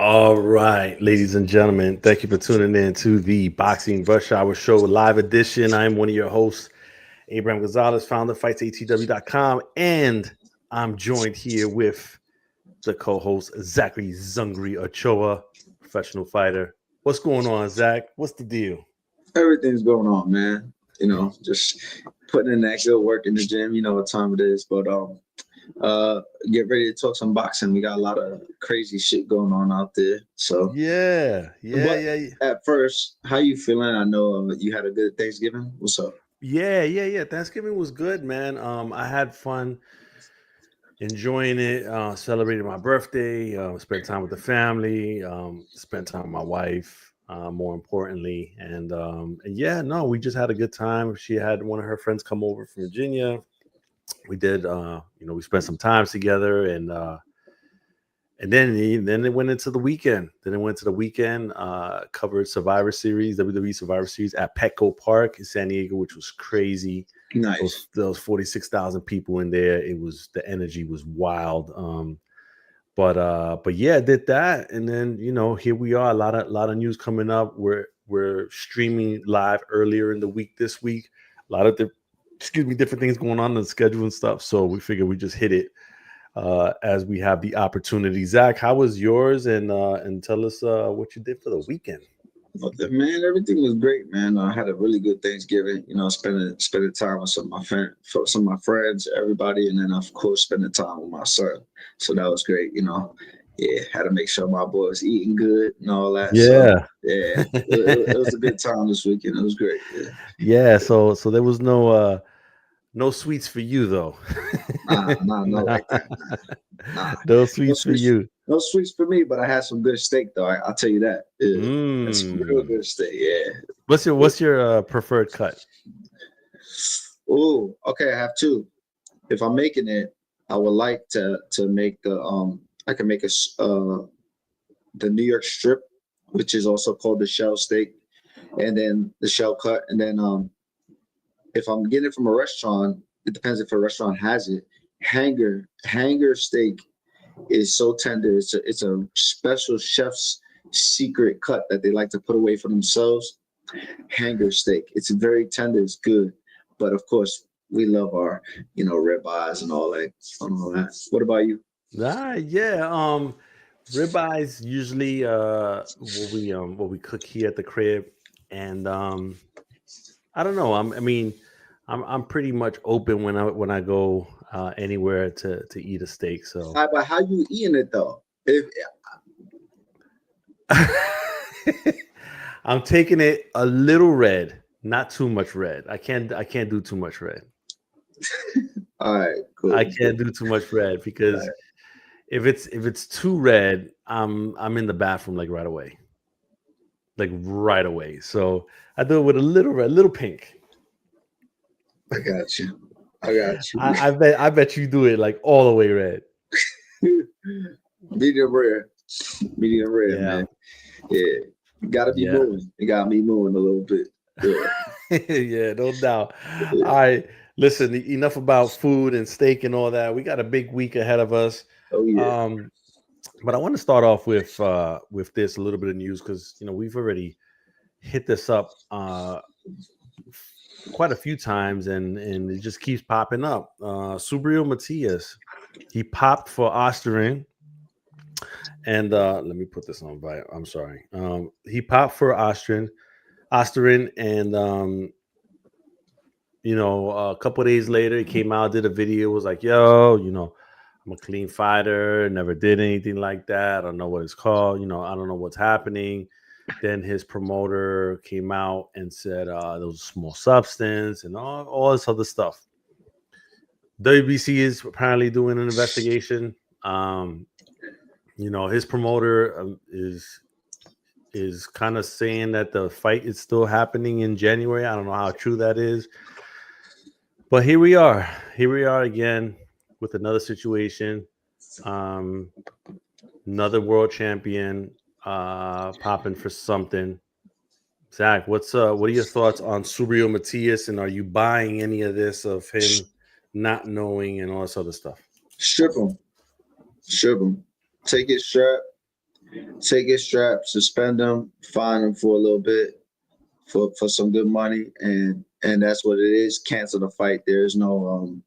All right, ladies and gentlemen, thank you for tuning in to the Boxing Rush Hour Show live edition. I'm one of your hosts, Abraham Gonzalez, founder of FightsATW.com, and I'm joined here with the co-host, Zachary Zungri Ochoa, professional fighter. What's going on, Zach? What's the deal? Everything's going on, man. Just putting in that good work in the gym. You know what time it is, but get ready to talk some boxing. We got a lot of crazy shit going on out there. So, Yeah, yeah, but yeah, yeah. at first, how you feeling? I know you had a good Thanksgiving. What's up? Yeah. Thanksgiving was good, man. I had fun enjoying it, celebrated my birthday, spent time with the family, spent time with my wife, more importantly. And yeah, no, we just had a good time. She had one of her friends come over from Virginia. We did, we spent some time together, and then it went into the weekend. Then it went to the weekend, covered Survivor Series, WWE Survivor Series at Petco Park in San Diego, which was crazy. Nice. Those 46,000 people in there. It was the energy was wild. But yeah, I did that, and then here we are. A lot of news coming up. We're streaming live earlier in the week this week. A lot of different things going on in the schedule and stuff. So we figured we just hit it as we have the opportunity. Zach, how was yours? And tell us what you did for the weekend. Man, everything was great, man. I had a really good Thanksgiving. Spending time with some of my friends, everybody, and then of course spending time with my son. So that was great. Yeah, had to make sure my boy was eating good and all that. So Yeah. yeah, it was a good time this weekend. It was great. Yeah. Yeah, so there was no sweets for you though. Nah, not Nah. like that. Nah, No no sweets for sweets, you. no sweets for me. But I had some good steak though. I'll tell you that. Yeah, that's some real Mm. good steak. Yeah. What's your preferred cut? Oh, okay. I have two. If I'm making it, I would like to make I can make the New York strip, which is also called the shell steak, and then the shell cut, and then if I'm getting it from a restaurant, it depends if a restaurant has it. Hanger steak is so tender. It's a special chef's secret cut that they like to put away for themselves. Hanger steak. It's very tender. It's good, but of course we love our rib eyes and all that. What about you? Yeah. Ribeyes usually what we cook here at the crib, and I don't know. I'm pretty much open when I go anywhere to eat a steak. So But how you eating it though? If I'm taking it a little red, not too much red. I can't do too much red. All right, I cool, cool. can't do too much red All because right. if it's too red, I'm in the bathroom like right away. So I do it with a little red, little pink. I got you. I got you. I bet you do it like all the way red. Medium rare. Medium rare, Yeah, man. Yeah. You gotta be yeah, moving. You gotta be moving a little bit. Yeah. yeah, no doubt. All Yeah. right, listen, enough about food and steak and all that. We got a big week ahead of us. Oh yeah. Um, but I want to start off with this a little bit of news because we've already hit this up quite a few times, and it just keeps popping up. Subriel Matias, he popped for Osterin, and let me put this on by. I'm sorry. He popped for Osterin, and a couple of days later, he came out, did a video, was like, "Yo, I'm a clean fighter, never did anything like that. I don't know what it's called. I don't know what's happening." Then his promoter came out and said there was a small substance and all this other stuff. WBC is apparently doing an investigation. His promoter is kind of saying that the fight is still happening in January. I don't know how true that is, but here we are. Here we are again with another situation. Um, Another world champion popping for something. Zach, what are your thoughts on Subriel Matias, and are you buying any of this of him not knowing and all this other stuff? Strip them. Strip them. Take his shirt. take his strap, suspend him, fine him for a little bit for some good money, and that's what it is. Cancel the fight. There's no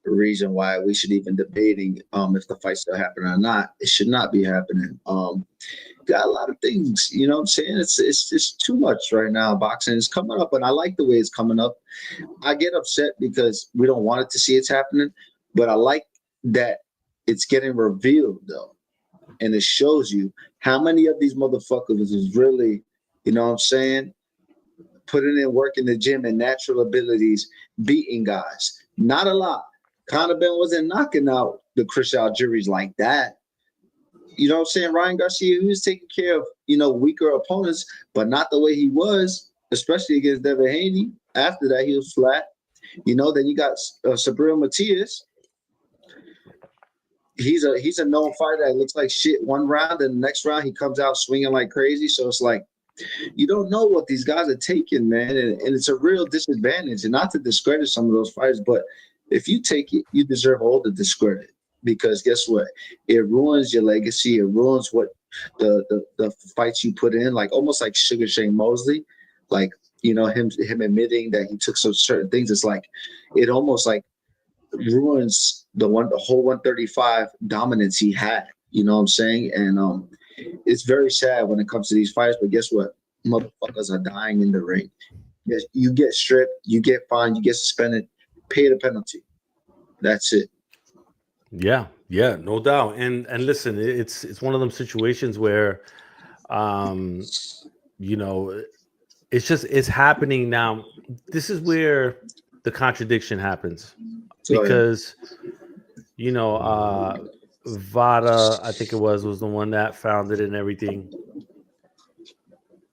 reason why we should even debating if the fight's still happening or not. It should not be happening. Got a lot of things, you know what I'm saying? It's just too much right now. Boxing is coming up, and I like the way it's coming up. I get upset because we don't want it to see it's happening, but I like that it's getting revealed though. And it shows you how many of these motherfuckers is really, you know what I'm saying, putting in work in the gym and natural abilities, beating guys. Not a lot. Conor Ben wasn't knocking out the Chris Algieri's like that. You know what I'm saying? Ryan Garcia, he was taking care of, you know, weaker opponents, but not the way he was, especially against Devin Haney. After that, he was flat. You know, then you got Sabrina Matias. He's a known fighter that looks like shit one round, and the next round he comes out swinging like crazy. So it's like, you don't know what these guys are taking, man, and it's a real disadvantage. And not to discredit some of those fighters, but if you take it, you deserve all the discredit. Because guess what? It ruins your legacy. It ruins what the fights you put in, like almost like Sugar Shane Mosley, like, you know, him admitting that he took some certain things. It's like it almost like ruins the whole 135 dominance he had. You know what I'm saying? And it's very sad when it comes to these fights. But guess what? Motherfuckers are dying in the ring. Yes, you get stripped, you get fined, you get suspended, pay the penalty. That's it. Yeah, yeah, no doubt. And listen, it's one of them situations where, um, you know, it's happening now. This is where the contradiction happens because, you know, Vada, I think it was the one that found it and everything.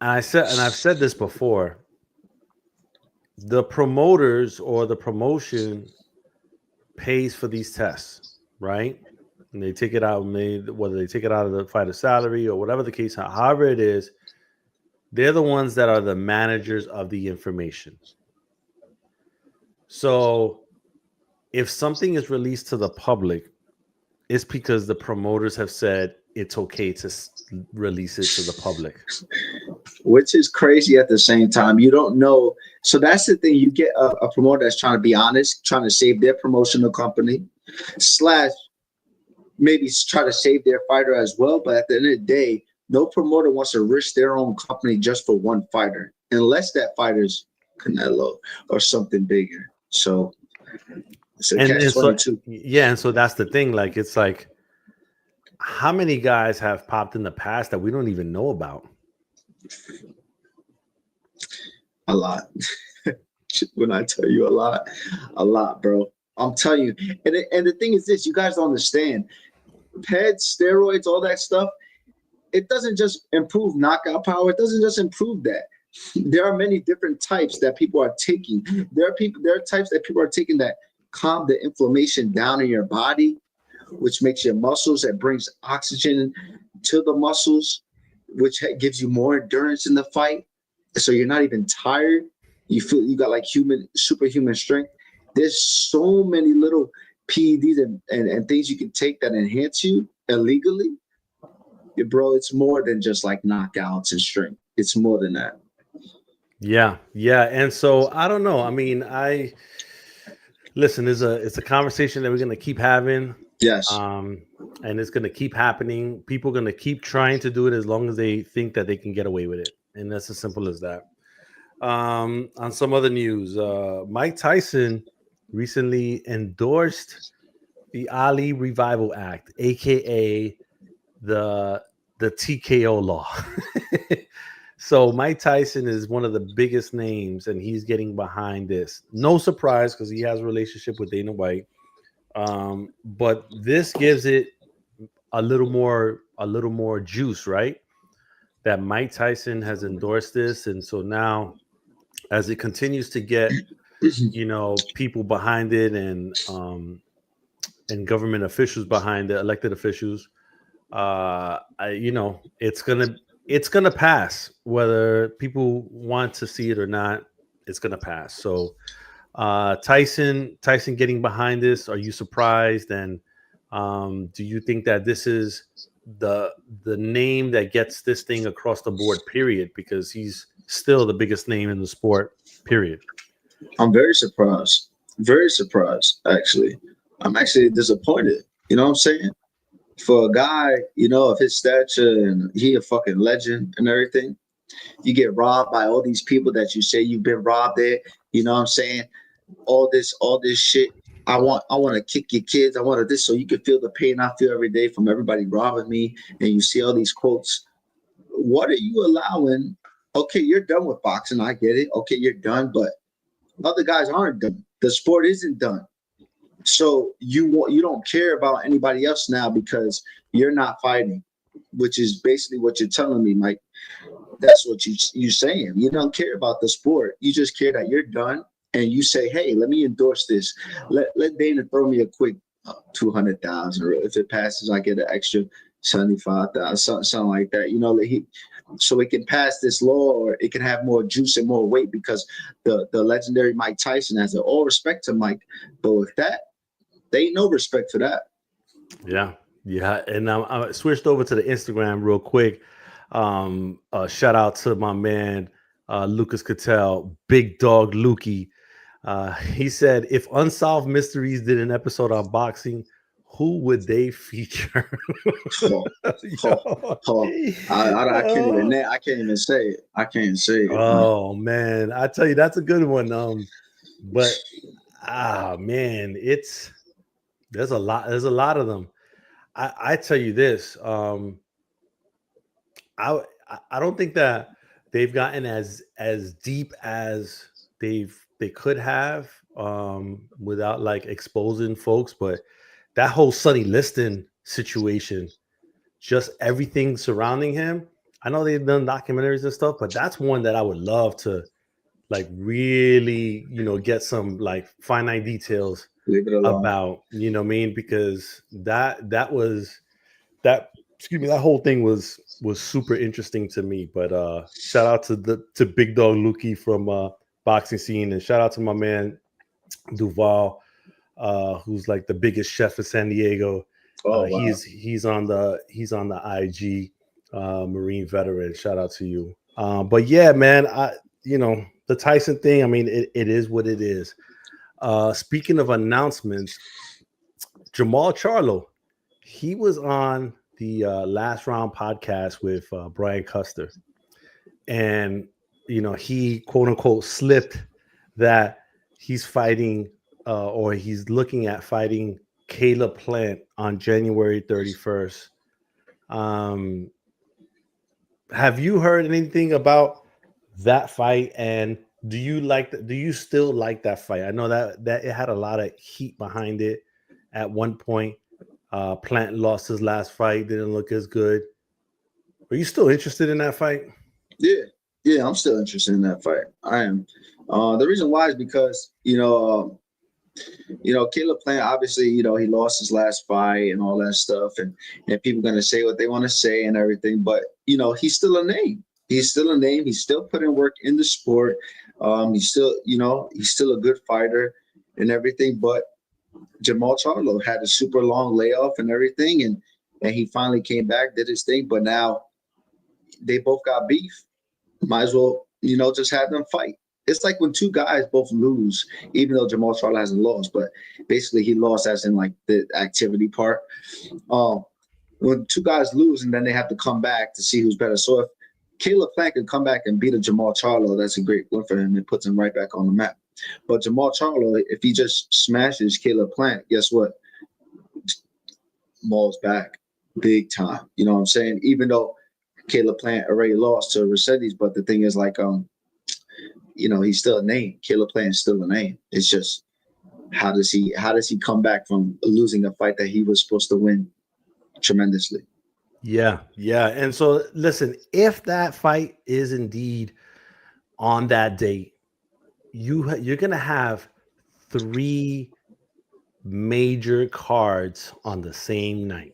And I've said this before. The promoters or the promotion pays for these tests, right? And they take it out, whether they take it out of the fighter salary or whatever the case, however it is, they're the ones that are the managers of the information. So if something is released to the public, it's because the promoters have said it's okay to release it to the public. Which is crazy at the same time. You don't know. So that's the thing. You get a promoter that's trying to be honest, trying to save their promotional company, / maybe try to save their fighter as well. But at the end of the day, no promoter wants to risk their own company just for one fighter, unless that fighter's Canelo or something bigger. So it's a catch-22. Yeah, and so that's the thing. Like, it's like, how many guys have popped in the past that we don't even know about? A lot. When I tell you a lot, bro. I'm telling you. And the thing is this, you guys don't understand. Peds, steroids, all that stuff, it doesn't just improve knockout power. It doesn't just improve that. There are many different types that people are taking. There are types that people are taking that calm the inflammation down in your body, which makes your muscles, that brings oxygen to the muscles, which gives you more endurance in the fight. So you're not even tired. You feel you got like superhuman strength. There's so many little PEDs and things you can take that enhance you illegally. Bro, it's more than just like knockouts and strength. It's more than that. Yeah, yeah. And so I don't know. I mean, listen, it's a conversation that we're gonna keep having. Yes. And it's gonna keep happening. People are gonna keep trying to do it as long as they think that they can get away with it. And that's as simple as that. On some other news, Mike Tyson recently endorsed the Ali Revival Act, aka the TKO law. So Mike Tyson is one of the biggest names, and he's getting behind this. No surprise, because he has a relationship with Dana White. But this gives it a little more juice, right? That Mike Tyson has endorsed this, and so now, as it continues to get, you know, people behind it, and government officials behind it, elected officials, you know, it's gonna pass, whether people want to see it or not. It's gonna pass. So Tyson getting behind this, are you surprised? And do you think that this is the name that gets this thing across the board, period, because he's still the biggest name in the sport, period. I'm very surprised. Very surprised, actually. I'm actually disappointed. You know what I'm saying? For a guy, of his stature and he a fucking legend and everything, you get robbed by all these people that you say you've been robbed at. You know what I'm saying? All this shit. I want to kick your kids. I want to this so you can feel the pain I feel every day from everybody robbing me. And you see all these quotes. What are you allowing? Okay, you're done with boxing. I get it. Okay, you're done, but other guys aren't done. The sport isn't done. So you don't care about anybody else now because you're not fighting, which is basically what you're telling me, Mike. That's what you're saying. You don't care about the sport. You just care that you're done, and you say, "Hey, let me endorse this. Let Dana throw me a quick 200,000, or if it passes, I get an extra 75,000, something like that." So it can pass this law, or it can have more juice and more weight because the legendary Mike Tyson has it. All respect to Mike, but with that, they ain't no respect for that. Yeah, yeah. And I switched over to the Instagram real quick. Shout out to my man Lucas Cattell, Big Dog Lukey. He said, if Unsolved Mysteries did an episode on boxing, who would they feature? Oh, oh, oh. I can't even. I can't even say it. I can't say it. Oh man, I tell you, that's a good one. But man, there's a lot of them. I tell you this. I don't think that they've gotten as deep as they could have without like exposing folks, but that whole Sonny Liston situation, just everything surrounding him. I know they've done documentaries and stuff, but that's one that I would love to like really, get some like finite details Leave it alone. about, what I mean? Because that was that excuse me, that whole thing was super interesting to me. But shout out to Big Dog Lukey from boxing scene, and shout out to my man Duval, who's like the biggest chef in San Diego. Oh, wow. He's on the IG, Marine veteran. Shout out to you. But yeah, man, the Tyson thing, I mean, it is what it is. Speaking of announcements, Jamal Charlo, he was on the Last Round podcast with Brian Custer, and he quote unquote slipped that he's fighting or he's looking at fighting Caleb Plant on January 31st. Have you heard anything about that fight? And do you still like that fight? I know that it had a lot of heat behind it at one point. Plant lost his last fight, didn't look as good. Are you still interested in that fight? Yeah, I'm still interested in that fight. I am. The reason why is because Caleb Plant, obviously, he lost his last fight and all that stuff, and people are gonna say what they want to say and everything, but he's still a name. He's still a name. He's still putting work in the sport. He's still a good fighter and everything. But Jamal Charlo had a super long layoff and everything, and he finally came back, did his thing. But now they both got beef. Might as well, just have them fight. It's like when two guys both lose, even though Jamal Charlo hasn't lost, but basically he lost as in like the activity part. When two guys lose and then they have to come back to see who's better. So if Caleb Plant can come back and beat a Jamal Charlo, that's a great win for him. It puts him right back on the map. But Jamal Charlo, if he just smashes Caleb Plant, guess what? Maul's back big time. You know what I'm saying? Even though Caleb Plant already lost to Mercedes, but the thing is like, he's still a name. Caleb Plant is still a name. It's just how does he come back from losing a fight that he was supposed to win tremendously? Yeah. And so listen, if that fight is indeed on that date, you're gonna have 3 major cards on the same night.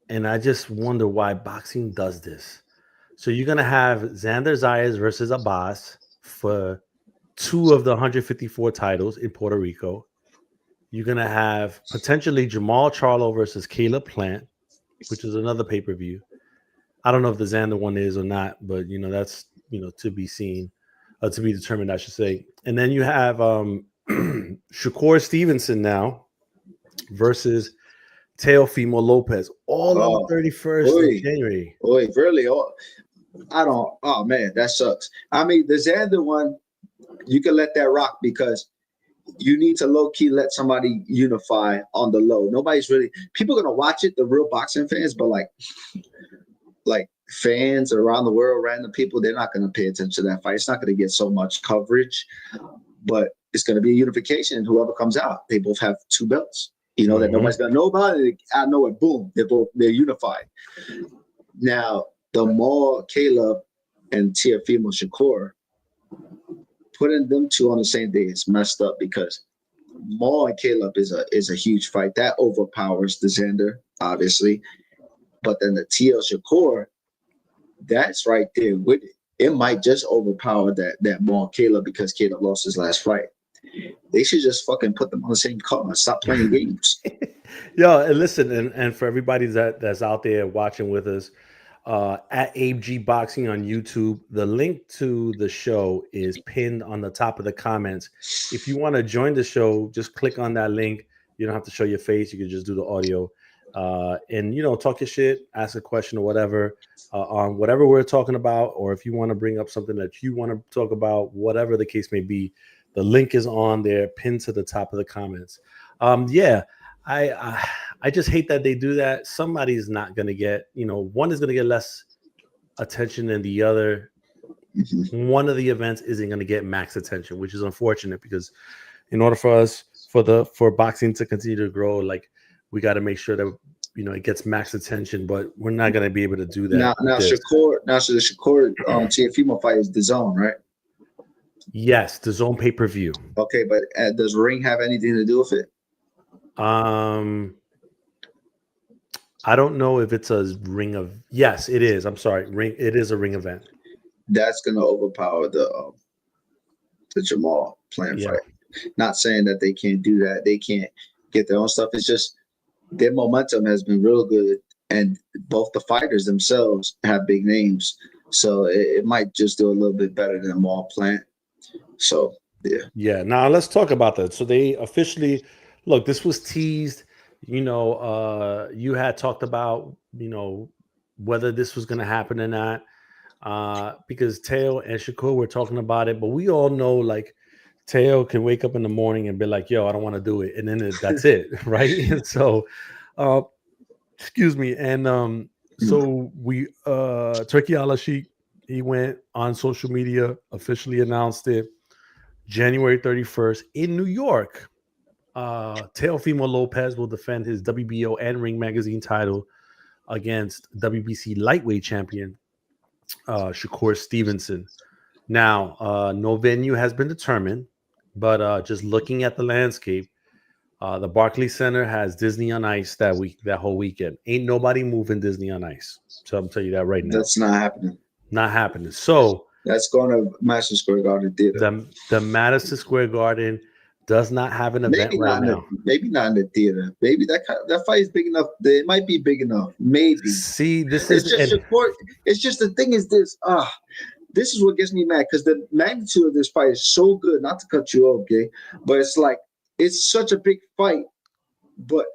And I just wonder why boxing does this. So you're gonna have Xander Zayas versus Abbas for 2 of the 154 titles in Puerto Rico. You're gonna have potentially Jamal Charlo versus Caleb Plant. which is another pay-per-view. I don't know if the Xander one is or not, but that's to be seen, to be determined, I should say. And then you have Shakur Stevenson now versus Teofimo Lopez, all on the 31st of January. Really? I don't. Oh man, that sucks. I mean, the Xander one, you can let that rock because you need to low key let somebody unify on the low. Nobody's really people are gonna watch it, the real boxing fans, but like fans around the world, random people, they're not gonna pay attention to that fight. It's not gonna get so much coverage, but it's gonna be a unification. And whoever comes out, they both have 2 belts. That nobody's gonna know about it. I know it. Boom, they're unified. Now the Maul, Caleb, and Teofimo Shakur, putting them 2 on the same day is messed up because Maul and Caleb is a huge fight that overpowers the Xander, obviously, but then the TL Shakur, that's right there with it. It might just overpower that Maul Caleb because Caleb lost his last fight. They should just fucking put them on the same card. Stop playing games. Yo, and listen, and for everybody that's out there watching with us, at Abe G Boxing on YouTube, the link to the show is pinned on the top of the comments. If you want to join the show, just click on that link. You don't have to show your face. You can just do the audio, and talk your shit, ask a question or whatever on whatever we're talking about, or if you want to bring up something that you want to talk about, whatever the case may be. The link is on there, pinned to the top of the comments. I just hate that they do that. Somebody's not going to get, one is going to get less attention than the other. One of the events isn't going to get max attention, which is unfortunate because in order for us, for boxing to continue to grow, like we got to make sure that, it gets max attention, but we're not going to be able to do that. Now the Shakur Teofimo fight is DAZN, right? Yes, DAZN pay-per-view. Okay, but does Ring have anything to do with it? I don't know if it's a ring of. Yes, it is. I'm sorry, ring. It is a ring event. That's gonna overpower the Jamal fight. Not saying that they can't do that. They can't get their own stuff. It's just their momentum has been real good, and both the fighters themselves have big names, so it might just do a little bit better than Maul Plant. So yeah. Now let's talk about that. So they officially look. This was teased. You had talked about whether this was going to happen or not, because Teo and Shakur were talking about it. But we all know, like, Teo can wake up in the morning and be like, "Yo, I don't want to do it," and then that's it, right? And so, excuse me, and so we Turkey Al-Sheikh, he went on social media, officially announced it, January 31st in New York. Teofimo Lopez will defend his WBO and Ring Magazine title against WBC lightweight champion Shakur Stevenson. Now, no venue has been determined, but just looking at the landscape, the Barclays Center has Disney on Ice that whole weekend. Ain't nobody moving Disney on Ice. So I'm telling you that right now. That's not happening. Not happening. So that's going to Madison Square Garden Theater. The Madison Square Garden does not have an event right now. Maybe not in the theater. Maybe that fight is big enough. It might be big enough. Maybe. See, it's just the thing is this. This is what gets me mad because the magnitude of this fight is so good. Not to cut you off, okay, but it's like it's such a big fight. But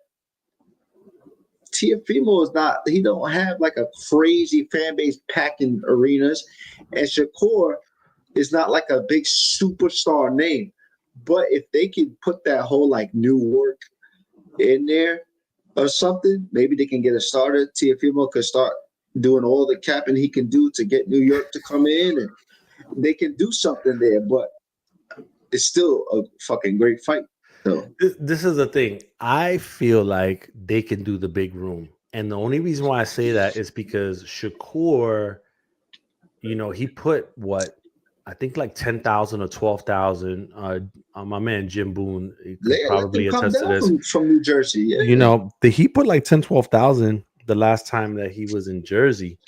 Teofimo is not. He don't have like a crazy fan base packing arenas, and Shakur is not like a big superstar name. But if they can put that whole like New York in there or something, maybe they can get it started. Teofimo could start doing all the capping he can do to get New York to come in, and they can do something there. But it's still a fucking great fight. So this is the thing. I feel like they can do the big room, and the only reason why I say that is because Shakur, he put what. I think like 10,000 or 12,000. My man Jim Boone could probably attest to this from New Jersey. He put like 10, 12,000 the last time that he was in Jersey.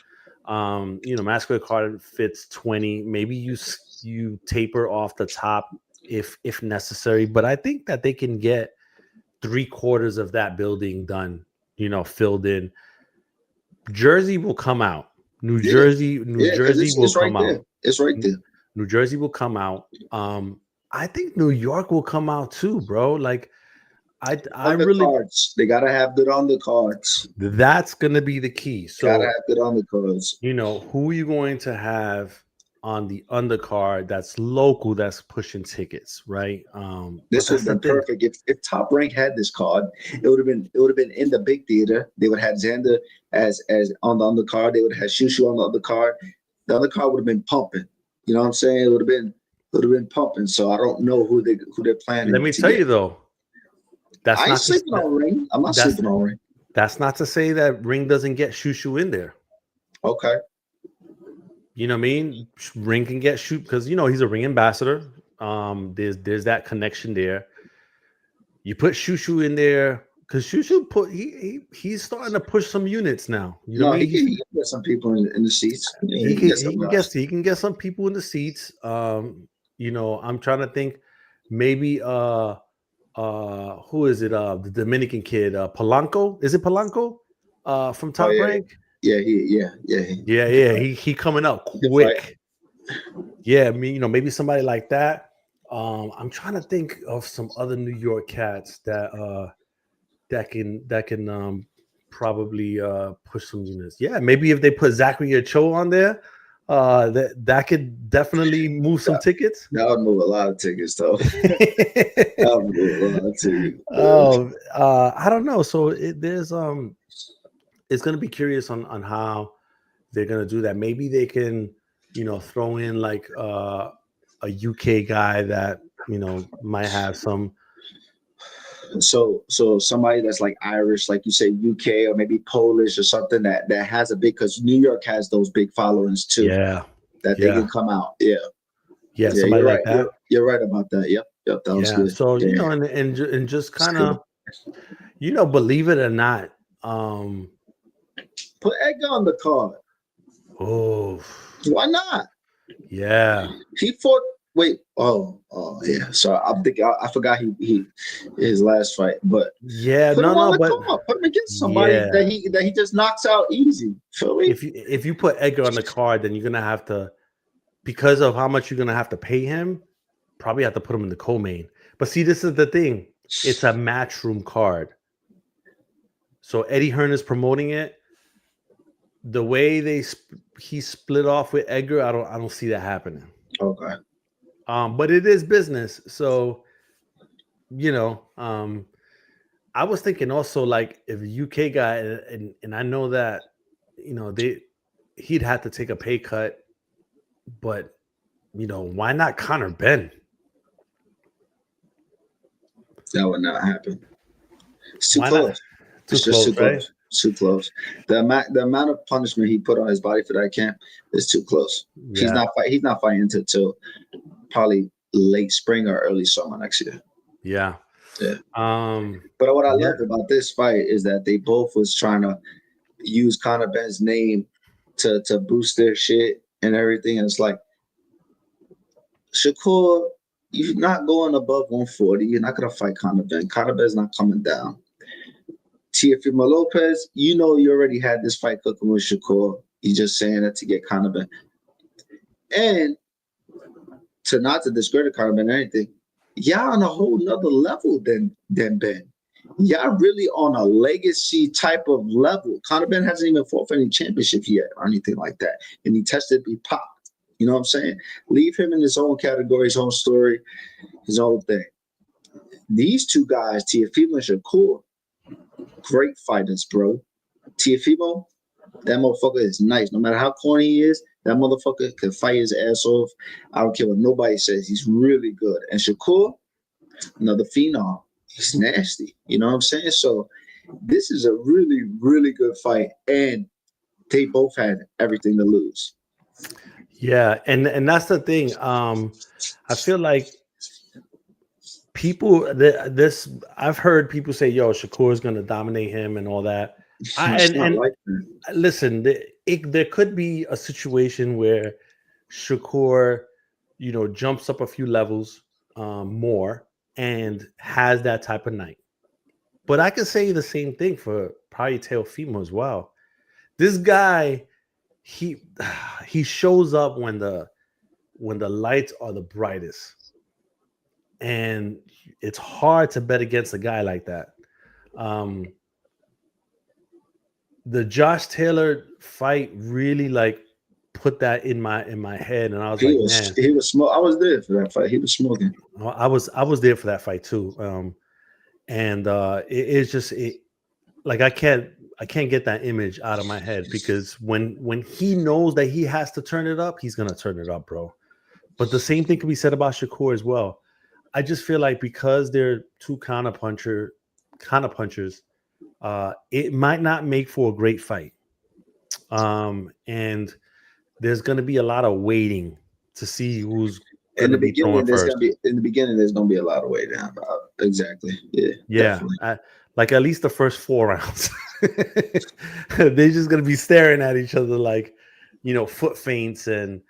Masquerade card fits 20. Maybe you taper off the top if necessary, but I think that they can get 3/4 of that building done. Filled in. Jersey will come out. New Yeah. Jersey Yeah, because will it's right come there. out. It's right there. New Jersey will come out. I think New York will come out too, bro. Like I really Undercards. They gotta have good undercards. that's gonna be the key. Gotta So have good undercards. who are you going to have on the undercard that's local that's pushing tickets, right? But This would that's have the been thing. perfect if Top Rank had this card. It would have been in the big theater. They would have had Xander as on the undercard. They would have had Shushu on the undercard. The undercard would have been pumping. You know what I'm saying? It would have been pumping. So I don't know who they're Let planning me to tell get. you though, that's I ain't not to, sleeping on Ring. I'm not that's sleeping on Ring. that's not to say that Ring doesn't get Shushu in there. Okay. You know what I mean? Ring can get shoot because he's a Ring ambassador. There's that connection there. You put Shushu in there because Shushu he's starting to push some units now. You know what No, I mean? he can get some people in the seats. Yeah, He he can can get some guys. he can get some people in the seats. I'm trying to think. Maybe who is it? The Dominican kid, Polanco. Is it Polanco? From Oh Top Rank. yeah. Yeah. He coming up Good fight. quick. Yeah, I mean, maybe somebody like that. I'm trying to think of some other New York cats that can probably push some units. Yeah, maybe if they put Zachary Ochoa on there, that could definitely move some tickets. That would move a lot of tickets, though. That would move a lot of tickets. I don't know. So it's gonna be curious on how they're gonna do that. Maybe they can, throw in like a UK guy that might have some. So somebody that's like Irish, like you say, UK or maybe Polish or something that has a big, because New York has those big followings too. Yeah, that they can come out. Yeah, somebody you're like right. that. You're right about that. Yep, that was good. So Yeah. and just kind of, believe it or not, put Edgar on the card. Oh, why not? Yeah, he fought. Wait, yeah. So I'm thinking. I forgot he his last fight, but yeah, put him on the but card. Put him against somebody that he just knocks out easy. Feel me? If you put Edgar on the card, then you're gonna have to, because of how much you're gonna have to pay him, probably have to put him in the co-main. But see, this is the thing. It's a matchroom card. So Eddie Hearn is promoting it. The way he split off with Edgar, I don't see that happening. Okay. But it is business. So, I was thinking also, like, if a UK guy, and I know that, he'd have to take a pay cut, but why not Conor Benn? That would not happen. It's too close. It's just too close, right? Too close. The amount of punishment he put on his body for that camp is too close. Yeah. He's not fighting until probably late spring or early summer next year. Yeah. But what I love about this fight is that they both was trying to use Conor Benn's name to boost their shit and everything. And it's like, Shakur, you're not going above 140. You're not gonna fight Conor Benn. Conor Benn's not coming down. Teofimo Lopez, you already had this fight cooking with Shakur. You're just saying that to get Conor Benn. And not to discredit Conor Benn or anything, y'all on a whole nother level than Ben. Y'all really on a legacy type of level. Conor Benn hasn't even fought for any championship yet or anything like that. And he tested, he popped. You know what I'm saying? Leave him in his own category, his own story, his own thing. These two guys, Teofimo and Shakur, great fighters, bro. Teofimo, that motherfucker is nice. No matter how corny he is, that motherfucker can fight his ass off. I don't care what nobody says. He's really good. And Shakur, another phenom. He's nasty. You know what I'm saying? So this is a really, really good fight. And they both had everything to lose. Yeah, and that's the thing. I feel like people I've heard people say, "Yo, Shakur is going to dominate him" and all that. Listen, there could be a situation where Shakur, jumps up a few levels more and has that type of night. But I could say the same thing for probably Teofimo as well. This guy, he shows up when the lights are the brightest, and it's hard to bet against a guy like that. The Josh Taylor fight really like put that in my head, and I was like, man, he was smoking. I was there for that fight. He was smoking. I was there for that fight too. And it's just like I can't get that image out of my head, because when he knows that he has to turn it up, he's gonna turn it up, bro. But the same thing can be said about Shakur as well. I just feel like because they're two counter punchers, it might not make for a great fight. And there's going to be a lot of waiting to see who's going to be throwing first. In the beginning, there's going to be a lot of waiting. Exactly. Yeah. Definitely. Like at least the first 4 rounds, they're just going to be staring at each other like, foot feints and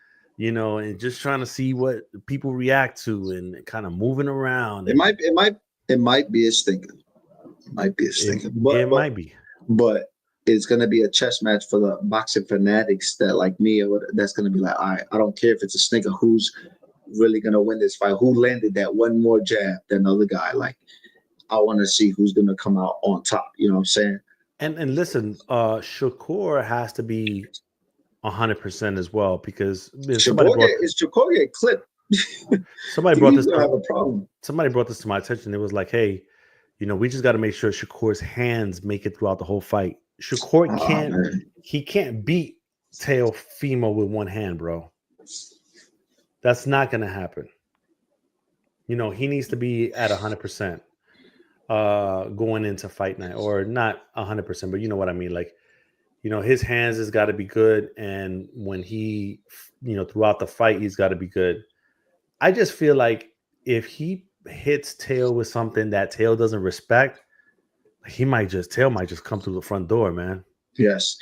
just trying to see what people react to and kind of moving around. It might be a stinker. Might be. But it's going to be a chess match for the boxing fanatics that like me, or that's going to be like, all right, I don't care if it's a stinker. Who's really going to win this fight? Who landed that one more jab than the other guy? Like, I want to see who's going to come out on top. You know what I'm saying? And listen, Shakur has to be 100% as well, because Shakur get clipped. Somebody brought this. Have a problem. Somebody brought this to my attention. It was like, hey, we just got to make sure Shakur's hands make it throughout the whole fight. Shakur can't beat Teofimo with one hand, bro. That's not going to happen. He needs to be at 100% going into fight night, or not 100%, but you know what I mean? Like, his hands has got to be good. And when he, throughout the fight, he's got to be good. I just feel like if he hits Teo with something that Teo doesn't respect, Teo might just come through the front door, man. Yes.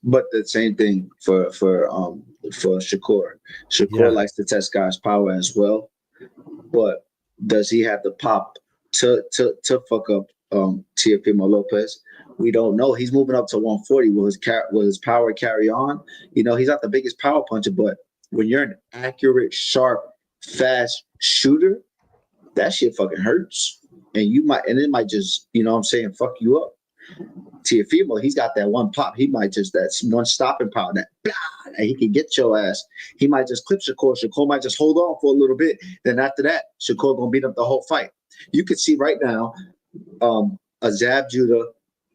But the same thing for Shakur. Shakur likes to test guys' power as well. But does he have the pop to fuck up Teofimo Lopez? We don't know. He's moving up to 140. Will his power carry on? He's not the biggest power puncher, but when you're an accurate, sharp, fast shooter, that shit fucking hurts. And it might just, fuck you up. Teofimo, he's got that one pop. He might just, that's one stopping power, that blah, and he can get your ass. He might just clip Shakur. Shakur might just hold on for a little bit. Then after that, Shakur gonna beat up the whole fight. You can see right now, a Zab Judah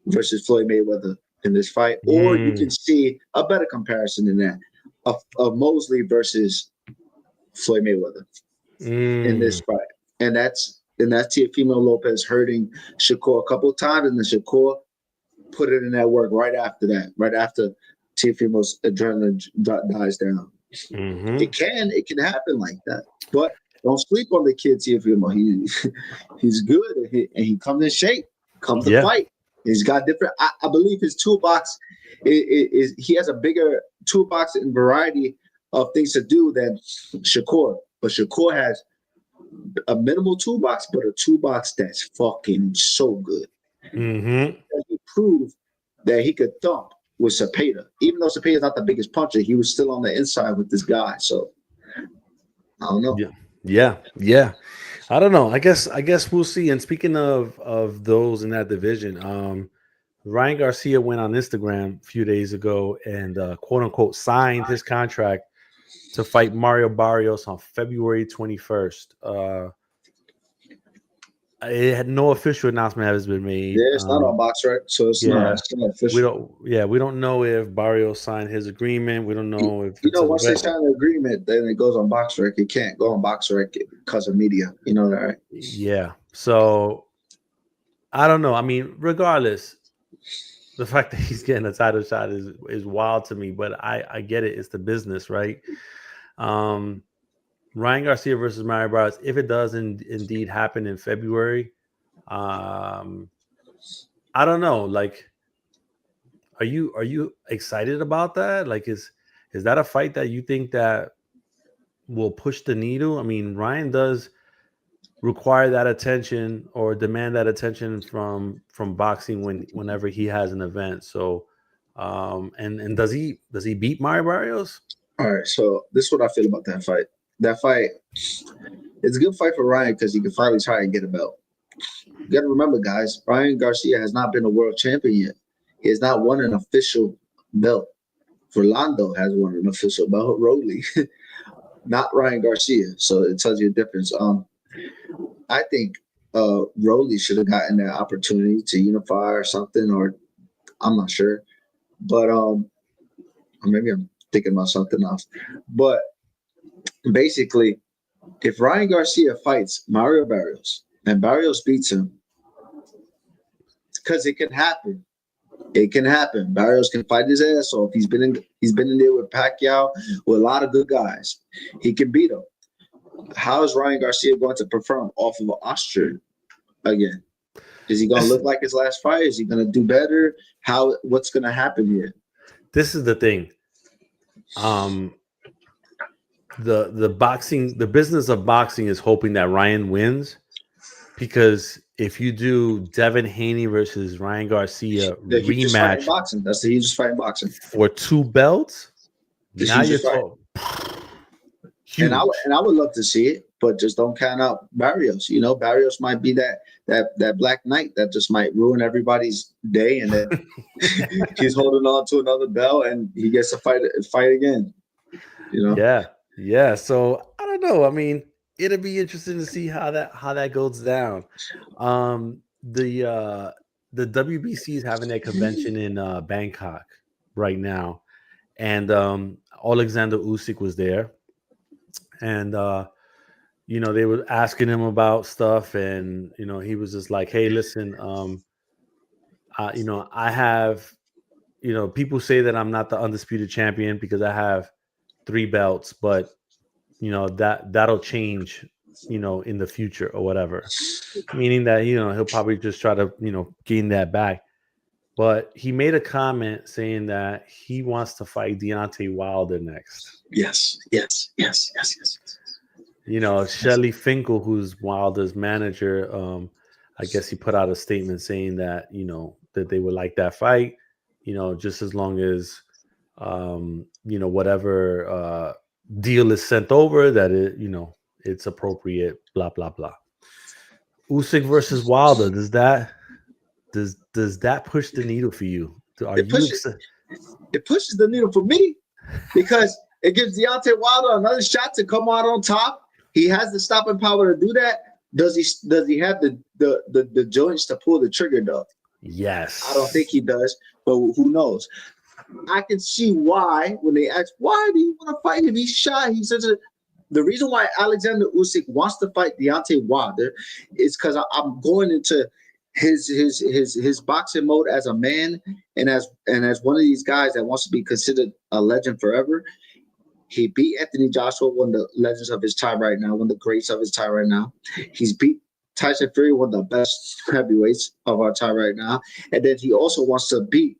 versus Floyd Mayweather in this fight, or you can see a better comparison than that, of Mosley versus Floyd Mayweather in this fight, and that's Teofimo Lopez hurting Shakur a couple of times, and then Shakur put it in that work right after Teofimo's adrenaline dies down. It can happen like that, but don't sleep on the kid Teofimo. He's good, and he comes in shape, comes to fight. He's got different. I believe his toolbox is he has a bigger toolbox and variety of things to do than Shakur. But Shakur has a minimal toolbox, but a toolbox that's fucking so good. He proved that he could thump with Cepeda. Even though Cepeda's not the biggest puncher, he was still on the inside with this guy. So I don't know. Yeah. I don't know. I guess we'll see. And speaking of those in that division, Ryan Garcia went on Instagram a few days ago and quote unquote signed his contract to fight Mario Barrios on February 21st. It had no official announcement has been made. Yeah, it's not on BoxRec, so it's not official. We don't know if Barrios signed his agreement. We don't know if once they sign the agreement, then it goes on BoxRec. It can't go on BoxRec because of media. You know that, right? Yeah. So I don't know. I mean, regardless, the fact that he's getting a title shot is wild to me, but I get it. It's the business, right? Ryan Garcia versus Mario Barrios, if it does indeed happen in February, I don't know. Like, are you excited about that? Like, is that a fight that you think that will push the needle? I mean, Ryan does require that attention or demand that attention from boxing whenever he has an event. So And does he beat Mario Barrios? All right, so this is what I feel about that fight. That fight, it's a good fight for Ryan because he can finally try and get a belt. You got to remember, guys, Ryan Garcia has not been a world champion yet. He has not won an official belt. Rolando has won an official belt. Rolly, not Ryan Garcia. So it tells you the difference. I think Rolly should have gotten that opportunity to unify or something, or I'm not sure, but or maybe I'm thinking about something else. But basically, if Ryan Garcia fights Mario Barrios and Barrios beats him, because it can happen. It can happen. Barrios can fight his ass off. He's been in there with Pacquiao, with a lot of good guys. He can beat him. How is Ryan Garcia going to perform off of an Austrian again? Is he going to look like his last fight? Is he going to do better? What's going to happen here? This is the thing. The business of boxing is hoping that Ryan wins, because if you do Devin Haney versus Ryan Garcia rematch boxing, he's just fighting boxing for 2 belts, now you're talking. And I would love to see it, but just don't count out Barrios. You know, Barrios might be that Black Knight that just might ruin everybody's day, and then he's holding on to another belt and he gets to fight again. You know? Yeah. So I don't know. I mean, it'll be interesting to see how that goes down. The WBC is having a convention in Bangkok right now, and Alexander Usyk was there, and they were asking him about stuff, and he was just like, "Hey, listen, I have, people say that I'm not the undisputed champion because I have 3 belts, but that'll change, in the future or whatever." Meaning that, he'll probably just try to, gain that back. But he made a comment saying that he wants to fight Deontay Wilder next. Yes. Shelley Finkel, who's Wilder's manager, I guess he put out a statement saying that, that they would like that fight, just as long as, whatever deal is sent over, that it's appropriate, blah, blah, blah. Usyk versus Wilder, does that push the needle for you? It pushes the needle for me because it gives Deontay Wilder another shot to come out on top. He has the stopping power to do that. Does he have the joints to pull the trigger though? Yes. I don't think he does, but who knows? I can see why when they ask, why do you want to fight him? He's shy. The reason why Alexander Usyk wants to fight Deontay Wilder is because I'm going into his boxing mode as a man and as one of these guys that wants to be considered a legend forever. He beat Anthony Joshua, one of the legends of his time right now, one of the greats of his time right now. He's beat Tyson Fury, one of the best heavyweights of our time right now. And then he also wants to beat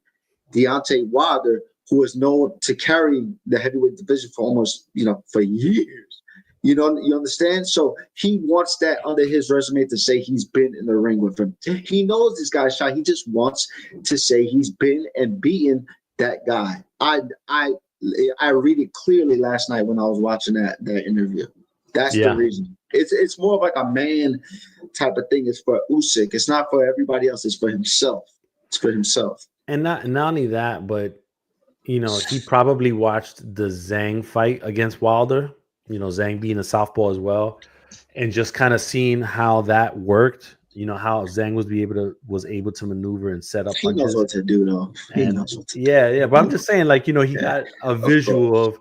Deontay Wilder, who is known to carry the heavyweight division for almost, for years. You understand? So he wants that under his resume to say he's been in the ring with him. He knows this guy's shy. He just wants to say he's been and beaten that guy. I read it clearly last night when I was watching that interview. That's the reason. It's more of like a man type of thing. It's for Usyk. It's not for everybody else. It's for himself. It's for himself. And not only that, but he probably watched the Zhang fight against Wilder. Zhang being a southpaw as well, and just kind of seeing how that worked. How Zhang was able to maneuver and set up. He knows what to do, though. Yeah. But I'm just saying, he got a visual of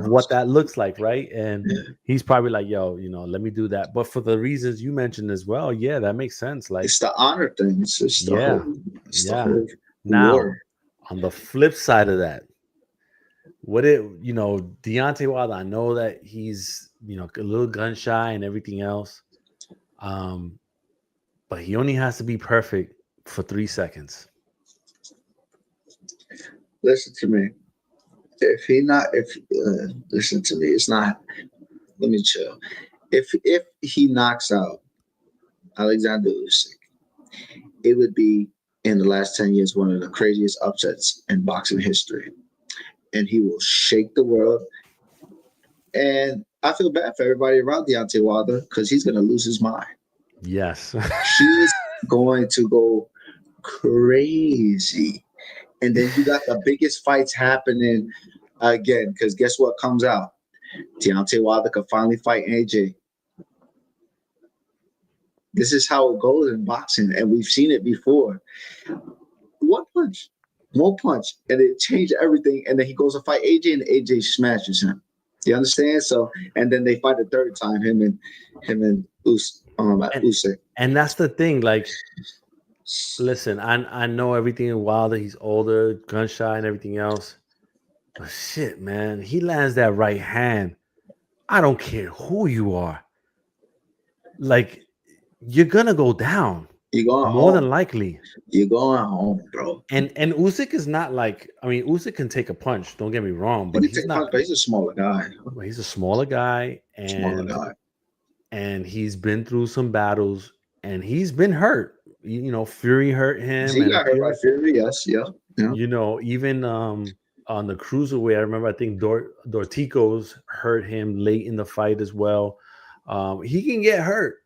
what that looks like, right? And he's probably like, "Yo, let me do that." But for the reasons you mentioned as well, that makes sense. Like, it's the honor thing. It's just the whole now, war. On the flip side of that, Deontay Wilder, I know that he's, a little gun shy and everything else. But he only has to be perfect for 3 seconds. Listen to me. Listen to me. It's not, let me chill. If he knocks out Alexander Usyk, it would be in the last 10 years, one of the craziest upsets in boxing history. And he will shake the world. And I feel bad for everybody around Deontay Wilder because he's going to lose his mind. Yes. He's going to go crazy. And then you got the biggest fights happening again because guess what comes out? Deontay Wilder could finally fight AJ. This is how it goes in boxing, and we've seen it before. One punch, and it changed everything. And then he goes to fight AJ, and AJ smashes him. You understand? So, and then they fight a third time, him and Usyk. And that's the thing. Like, listen, I know everything in Wilder. He's older, gun shy, and everything else. But shit, man, he lands that right hand. I don't care who you are. Like, you're gonna go down. You're going more home. than likely. You're going home, bro. And Usyk is not like, I mean, Usyk can take a punch. Don't get me wrong, but he's not. But he's a smaller guy. He's a smaller guy, and he's been through some battles, and he's been hurt. You know, Fury hurt him. He got hurt by Fury. Yes, yeah. You know, even on the Cruiserweight, I remember. I think Dortico's hurt him late in the fight as well. He can get hurt.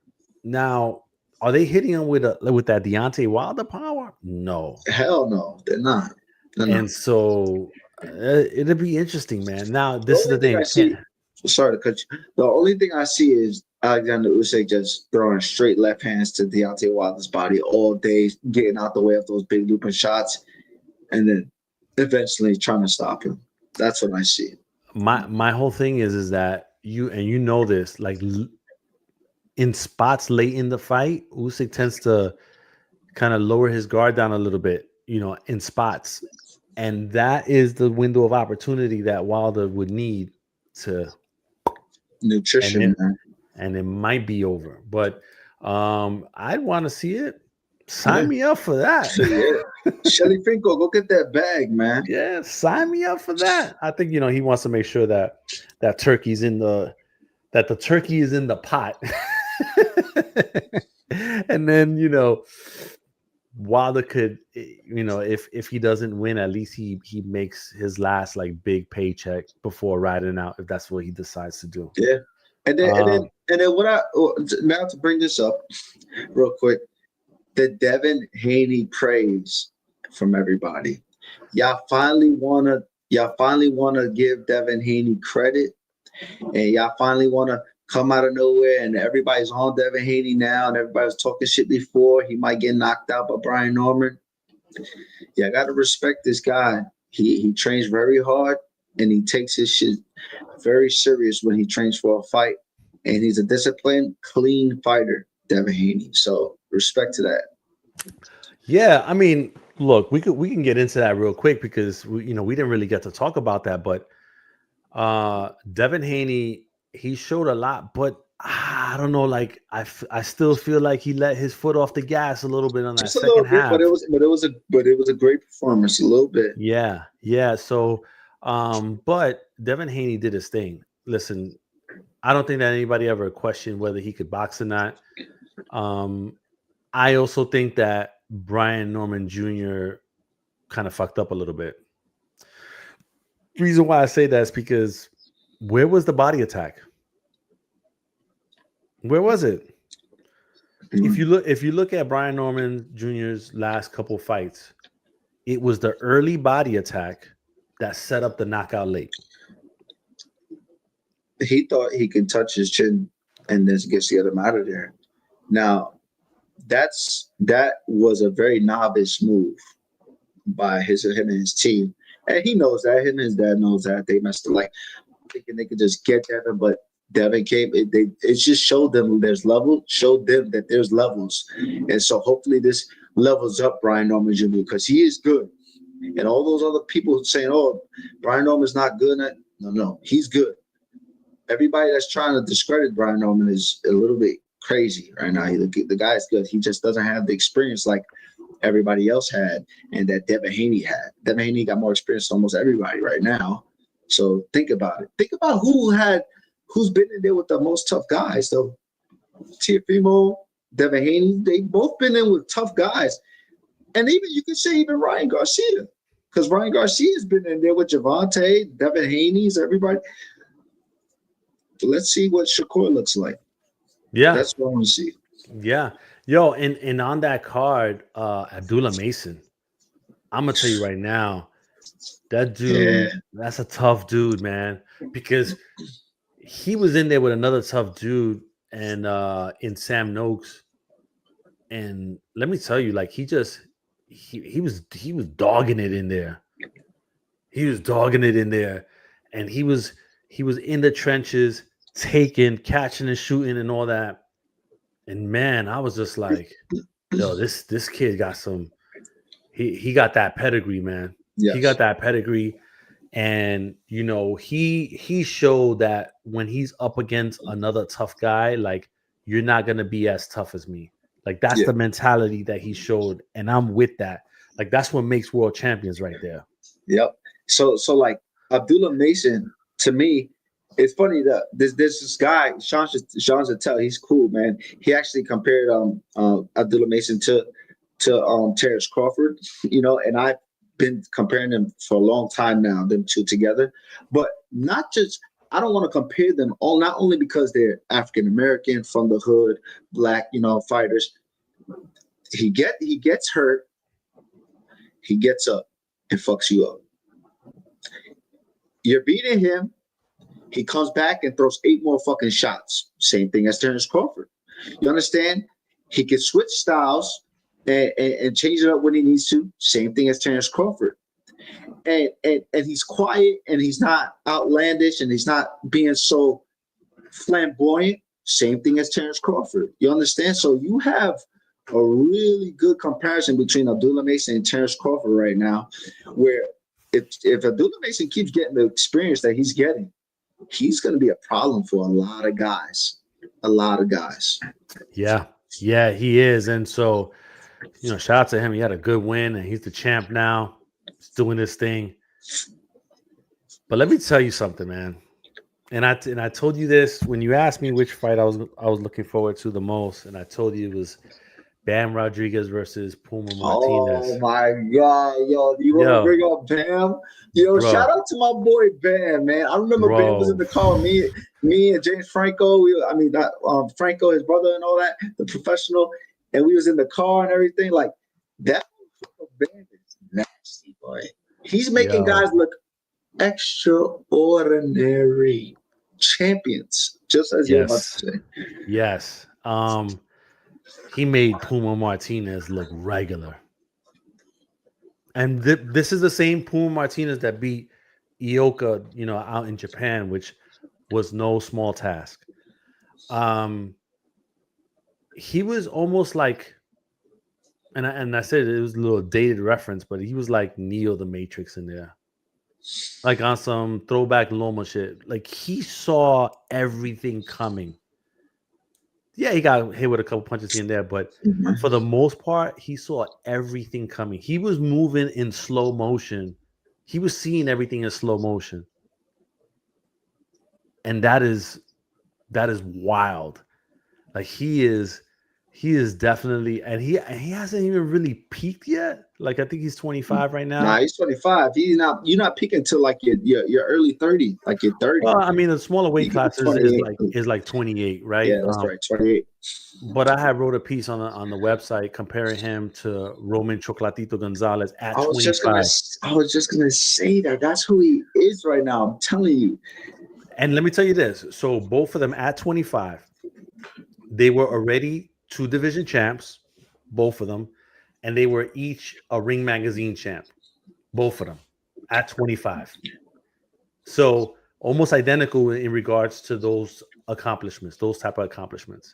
Now, are they hitting him with that Deontay Wilder power? No, hell no, they're not. And so it'll be interesting, man. Now, this is the thing. Sorry to cut you. The only thing I see is Alexander Usyk just throwing straight left hands to Deontay Wilder's body all day, getting out the way of those big looping shots, and then eventually trying to stop him. That's what I see. My whole thing is that you know this, like, in spots late in the fight, Usyk tends to kind of lower his guard down a little bit, you know, in spots. And that is the window of opportunity that Wilder would need to nutrition. And it might be over. But I'd want to see it. Sign me up for that. Yeah. Shelly Finkel, go get that bag, man. Yeah, sign me up for that. I think, you know, he wants to make sure that the turkey is in the pot. And then, you know, Wilder could, you know, if he doesn't win, at least he makes his last like big paycheck before riding out, if that's what he decides to do. Yeah. And then now to bring this up real quick, the Devin Haney praise from everybody. Y'all finally wanna give Devin Haney credit, and y'all finally wanna come out of nowhere, and everybody's on Devin Haney now, and everybody's talking shit before. He might get knocked out by Brian Norman. Yeah, I gotta respect this guy. He trains very hard, and he takes his shit very serious when he trains for a fight. And he's a disciplined, clean fighter, Devin Haney. So respect to that. Yeah, I mean, look, we can get into that real quick because we didn't really get to talk about that, but Devin Haney, he showed a lot, but I don't know. Like I still feel like he let his foot off the gas a little bit on that second half. But it was a great performance, a little bit. Yeah. So, but Devin Haney did his thing. Listen, I don't think that anybody ever questioned whether he could box or not. I also think that Brian Norman Jr. kind of fucked up a little bit. The reason why I say that is because where was the body attack? Where was it? Mm-hmm. If you look at Brian Norman Jr.'s last couple fights, it was the early body attack that set up the knockout late. He thought he could touch his chin and then get him out of there. Now, that was a very novice move by him and his team, and he knows that. Him and his dad knows that. They messed up, like thinking they could just get Devin, but Devin came. It just showed them there's levels. Showed them that there's levels, and so hopefully this levels up Brian Norman Jr. because he is good, and all those other people saying, "Oh, Brian Norman's not good," no, he's good. Everybody that's trying to discredit Brian Norman is a little bit crazy right now. The guy's good. He just doesn't have the experience like everybody else had and that Devin Haney had. Devin Haney got more experience than almost everybody right now. So think about it. Think about who's been in there with the most tough guys, though. Teofimo, Devin Haney, they both been in with tough guys. And even you could say even Ryan Garcia, because Ryan Garcia's been in there with Javante, Devin Haney's, everybody. Let's see what Shakur looks like. Yeah, That's what I want to see. yeah. Yo, and on that card, Abdullah Mason, I'm gonna tell you right now, that Yeah, dude, that's a tough dude, man. Because he was in there with another tough dude and in Sam Noakes. And let me tell you, like he was dogging it in there. He was dogging it in there. And he was in the trenches, taking, catching and shooting and all that. And man, I was just like, yo, this kid got some he got that pedigree, man. He got yes, that pedigree. And he showed that when he's up against another tough guy, like you're not gonna be as tough as me. Like that's yeah, the mentality that he showed, and I'm with that. Like that's what makes world champions right there. yep. So like Abdullah Mason, to me, it's funny that there's this guy, Sean Zattel, he's cool, man. He actually compared Abdullah Mason to Terrence Crawford, and I've been comparing them for a long time now, them two together. But not just I don't want to compare them all, not only because they're African American from the hood, black, fighters. He gets hurt, he gets up and fucks you up. You're beating him, he comes back and throws 8 more fucking shots. Same thing as Terrence Crawford. You understand? He can switch styles and change it up when he needs to. Same thing as Terrence Crawford. And he's quiet and he's not outlandish and he's not being so flamboyant. Same thing as Terrence Crawford. You understand? So you have a really good comparison between Abdullah Mason and Terrence Crawford right now, where if Abdullah Mason keeps getting the experience that he's getting, he's going to be a problem for a lot of guys. A lot of guys. Yeah, yeah, he is. And so, shout out to him. He had a good win, and he's the champ now. He's doing this thing. But let me tell you something, man. And I told you this when you asked me which fight I was looking forward to the most, and I told you it was Bam Rodriguez versus Puma Oh Martinez. my God, yo! You want to Yo, bring up Bam? Yo, shout bro, out to my boy Bam, man. I remember Bam was in bro, the car. Me and James Franco. Franco, his brother, and all that, the professional, and we was in the car and everything. Like that. Bam is nasty, boy. He's making yo, guys look extraordinary champions, just as you're about yes, to say. yes. He made Puma Martinez look regular. And this is the same Puma Martinez that beat Ioka, out in Japan, which was no small task. He was almost like, and I said it was a little dated reference, but he was like Neo the Matrix in there, like on some throwback Loma shit. Like he saw everything coming. Yeah, he got hit with a couple punches here and there, but for the most part, he saw everything coming. He was moving in slow motion. He was seeing everything in slow motion. And that is wild. Like he is definitely, and he hasn't even really peaked yet. Like I think he's 25 right Nah, now. he's 25. You're not peaking until like your early 30, like you're 30. Well, I mean, the smaller weight You could be classes is 28. like 28, right? Yeah, that's right, 28. But I had wrote a piece on the website comparing him to Roman Chocolatito Gonzalez at I was just gonna 25. I was just gonna say that. That's who he is right now. I'm telling you. And let me tell you this. So both of them at 25, they were already 2 division champs, both of them, and they were each a Ring Magazine champ, both of them at 25. So almost identical in regards to those accomplishments, those type of accomplishments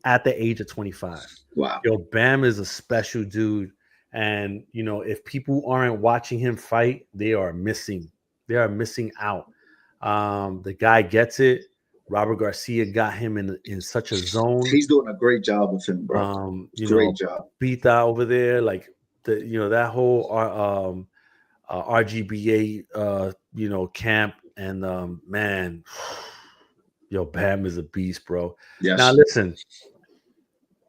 at the age of 25. Wow. Yo, Bam is a special dude. And, if people aren't watching him fight, they are missing. They are missing out. The guy gets it. Robert Garcia got him in such a zone. He's doing a great job with him, bro. Great job. Pita over there, like that whole RGBA camp, and man, yo, Bam is a beast, bro. Now Yes. listen,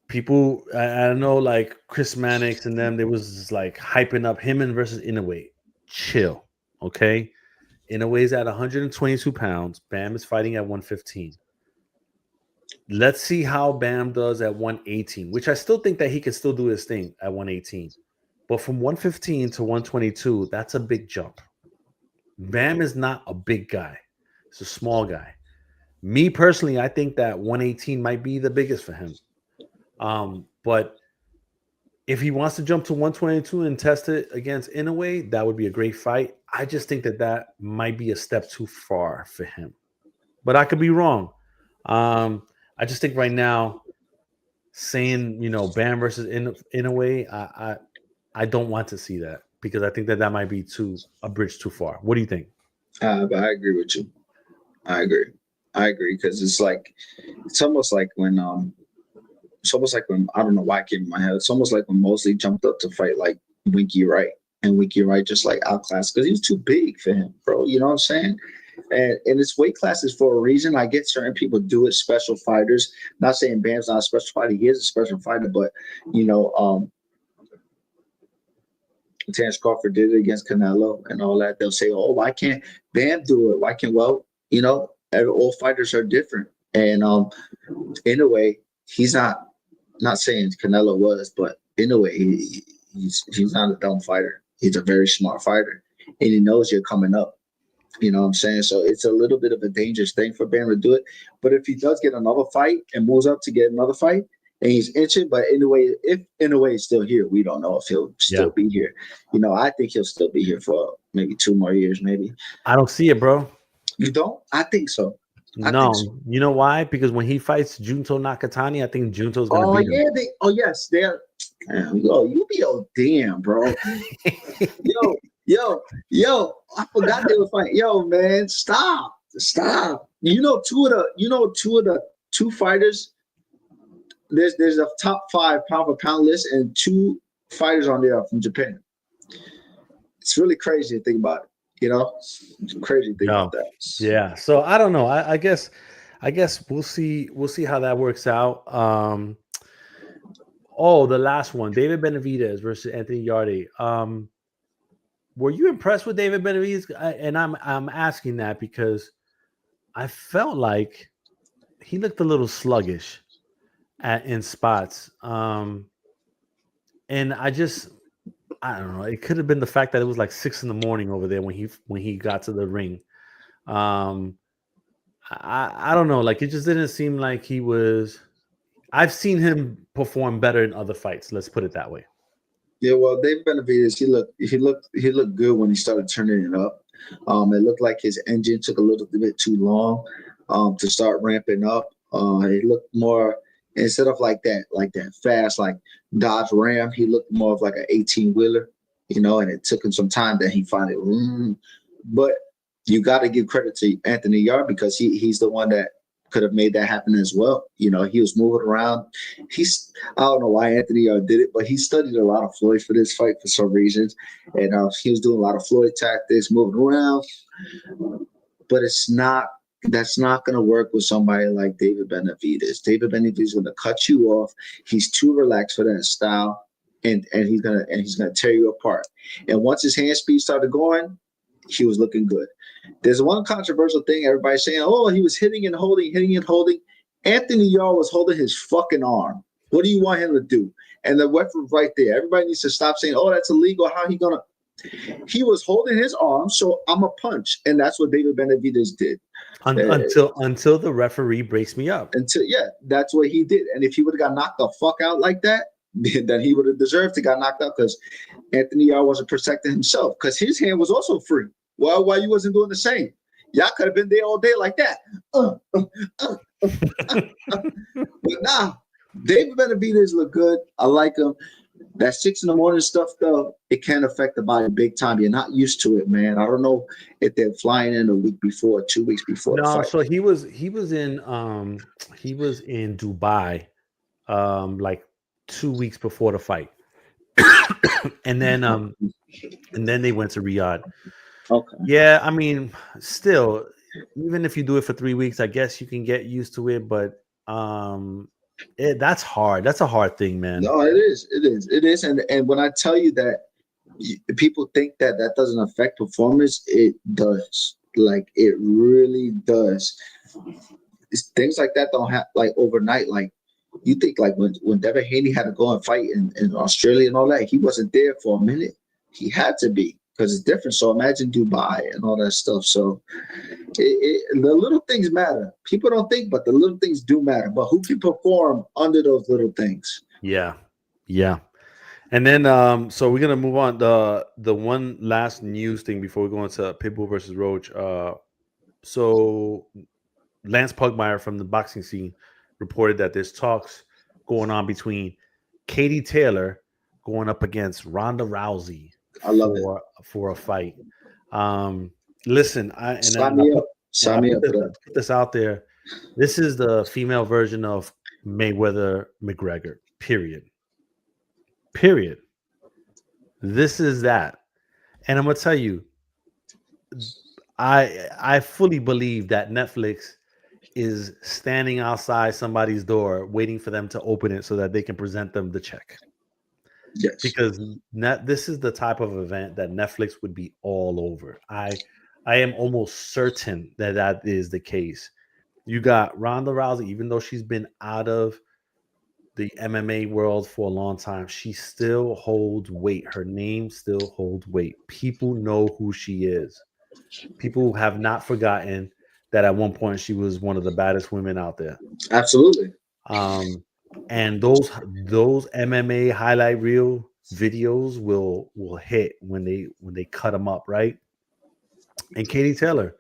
people, I know, like Chris Mannix and them, they was like hyping up him and versus Inoue. Chill, okay? Inoue's at 122 pounds. Bam is fighting at 115. Let's see how Bam does at 118, which I still think that he can still do his thing at 118. But from 115 to 122, that's a big jump. Bam is not a big guy. He's a small guy. Me personally, I think that 118 might be the biggest for him. But if he wants to jump to 122 and test it against Inoue, that would be a great fight. I just think that that might be a step too far for him. But I could be wrong. I just think right now, saying, Bam versus Inoue, I don't want to see that, because I think that that might be a bridge too far. What do you think? But I agree with you. I agree because it's almost like when I don't know why it came in my head. It's almost like when Mosley jumped up to fight like Winky Wright, and Winky Wright just like outclassed because he was too big for him, bro. You know what I'm saying? And it's weight classes for a reason. I get certain people do it, special fighters. Not saying Bam's not a special fighter. He is a special fighter, but Terrence Crawford did it against Canelo and all that. They'll say, "Oh, why can't Bam do it? Why can't?" Well, all fighters are different, and in a way, he's not saying Canelo was, but in a way, he's not a dumb fighter. He's a very smart fighter, and he knows you're coming up. You know what I'm saying? So it's a little bit of a dangerous thing for Bam to do it. But if he does get another fight and moves up to get another fight, and he's inching, but if Inoue is still here, we don't know if he'll still be here. I think he'll still be here for maybe 2 more years, maybe. I don't see it, bro. You don't? I think so. No, you know why? Because when he fights Junto Nakatani, I think Junto's gonna beat him. Yes, they're. You be damn, bro. Yo, I forgot they were fighting. Yo, man, stop. Two of the two fighters. There's a top 5 pound for pound list, and 2 fighters on there from Japan. It's really crazy to think about it. It's crazy to think about that. Yeah. So I don't know. I guess we'll see. We'll see how that works out. The last one, David Benavidez versus Anthony Yarde. Were you impressed with David Benavidez? And I'm asking that because I felt like he looked a little sluggish in spots. And I don't know. It could have been the fact that it was like 6 a.m. over there when he got to the ring. I don't know. Like, it just didn't seem like he was. I've seen him perform better in other fights. Let's put it that way. Yeah, well, David Benavidez, he looked good when he started turning it up. It looked like his engine took a little bit too long to start ramping up. It looked more, instead of like that fast, like Dodge Ram, he looked more of like an 18-wheeler, and it took him some time that he finally. But you got to give credit to Anthony Yarde because he's the one that could have made that happen as well. He was moving around. I don't know why Anthony Yarde did it, but he studied a lot of Floyd for this fight for some reasons, and he was doing a lot of Floyd tactics, moving around. But that's not going to work with somebody like David Benavidez. David Benavidez is going to cut you off. He's too relaxed for that style, and he's gonna tear you apart. And once his hand speed started going, he was looking good. There's one controversial thing everybody's saying, "Oh, he was hitting and holding." Anthony Yarde was holding his fucking arm. What do you want him to do? And the weapon was right there. Everybody needs to stop saying, "Oh, that's illegal. How he gonna?" He was holding his arm, so I'm a punch, and that's what David Benavidez did. Until the referee breaks me up. That's what he did. And if he would have got knocked the fuck out like that, then he would have deserved to got knocked out because Anthony Yarde wasn't protecting himself because his hand was also free. Well, why you wasn't doing the same? Y'all could have been there all day like that. But nah, David Benavidez look good. I like him. That 6 a.m. stuff, though, it can affect the body big time. You're not used to it, man. I don't know if they're flying in a week before, 2 weeks before. No, so he was in Dubai, like 2 weeks before the fight, and then they went to Riyadh. Okay. Yeah, I mean, still, even if you do it for 3 weeks, I guess you can get used to it. But That's hard. That's a hard thing, man. No, it is. It is. It is. And when I tell you that people think that that doesn't affect performance, it does. Like it really does. Things like that don't have like overnight. Like you think like when Devin Haney had to go and fight in Australia and all that, he wasn't there for a minute. He had to be because it's different. So imagine Dubai and all that stuff. So the little things matter. People don't think, but the little things do matter. But who can perform under those little things? Yeah. Yeah. And then so we're gonna move on. The one last news thing before we go into Pitbull versus Roach. So Lance Pugmire from the boxing scene reported that there's talks going on between Katie Taylor going up against Ronda Rousey I love it. for a fight. Listen, Sign me up. Sign me up for that. put this out there. This is the female version of Mayweather McGregor. Period. This is that. And I'm gonna tell you, I fully believe that Netflix is standing outside somebody's door waiting for them to open it so that they can present them the check. Yes. Because this is the type of event that Netflix would be all over. I am almost certain that that is the case. You got Ronda Rousey, even though she's been out of the MMA world for a long time, she still holds weight. Her name still holds weight. People know who she is. People have not forgotten that at one point she was one of the baddest women out there. Absolutely. And those MMA highlight reel videos will hit when they cut them up, right? And Katie Taylor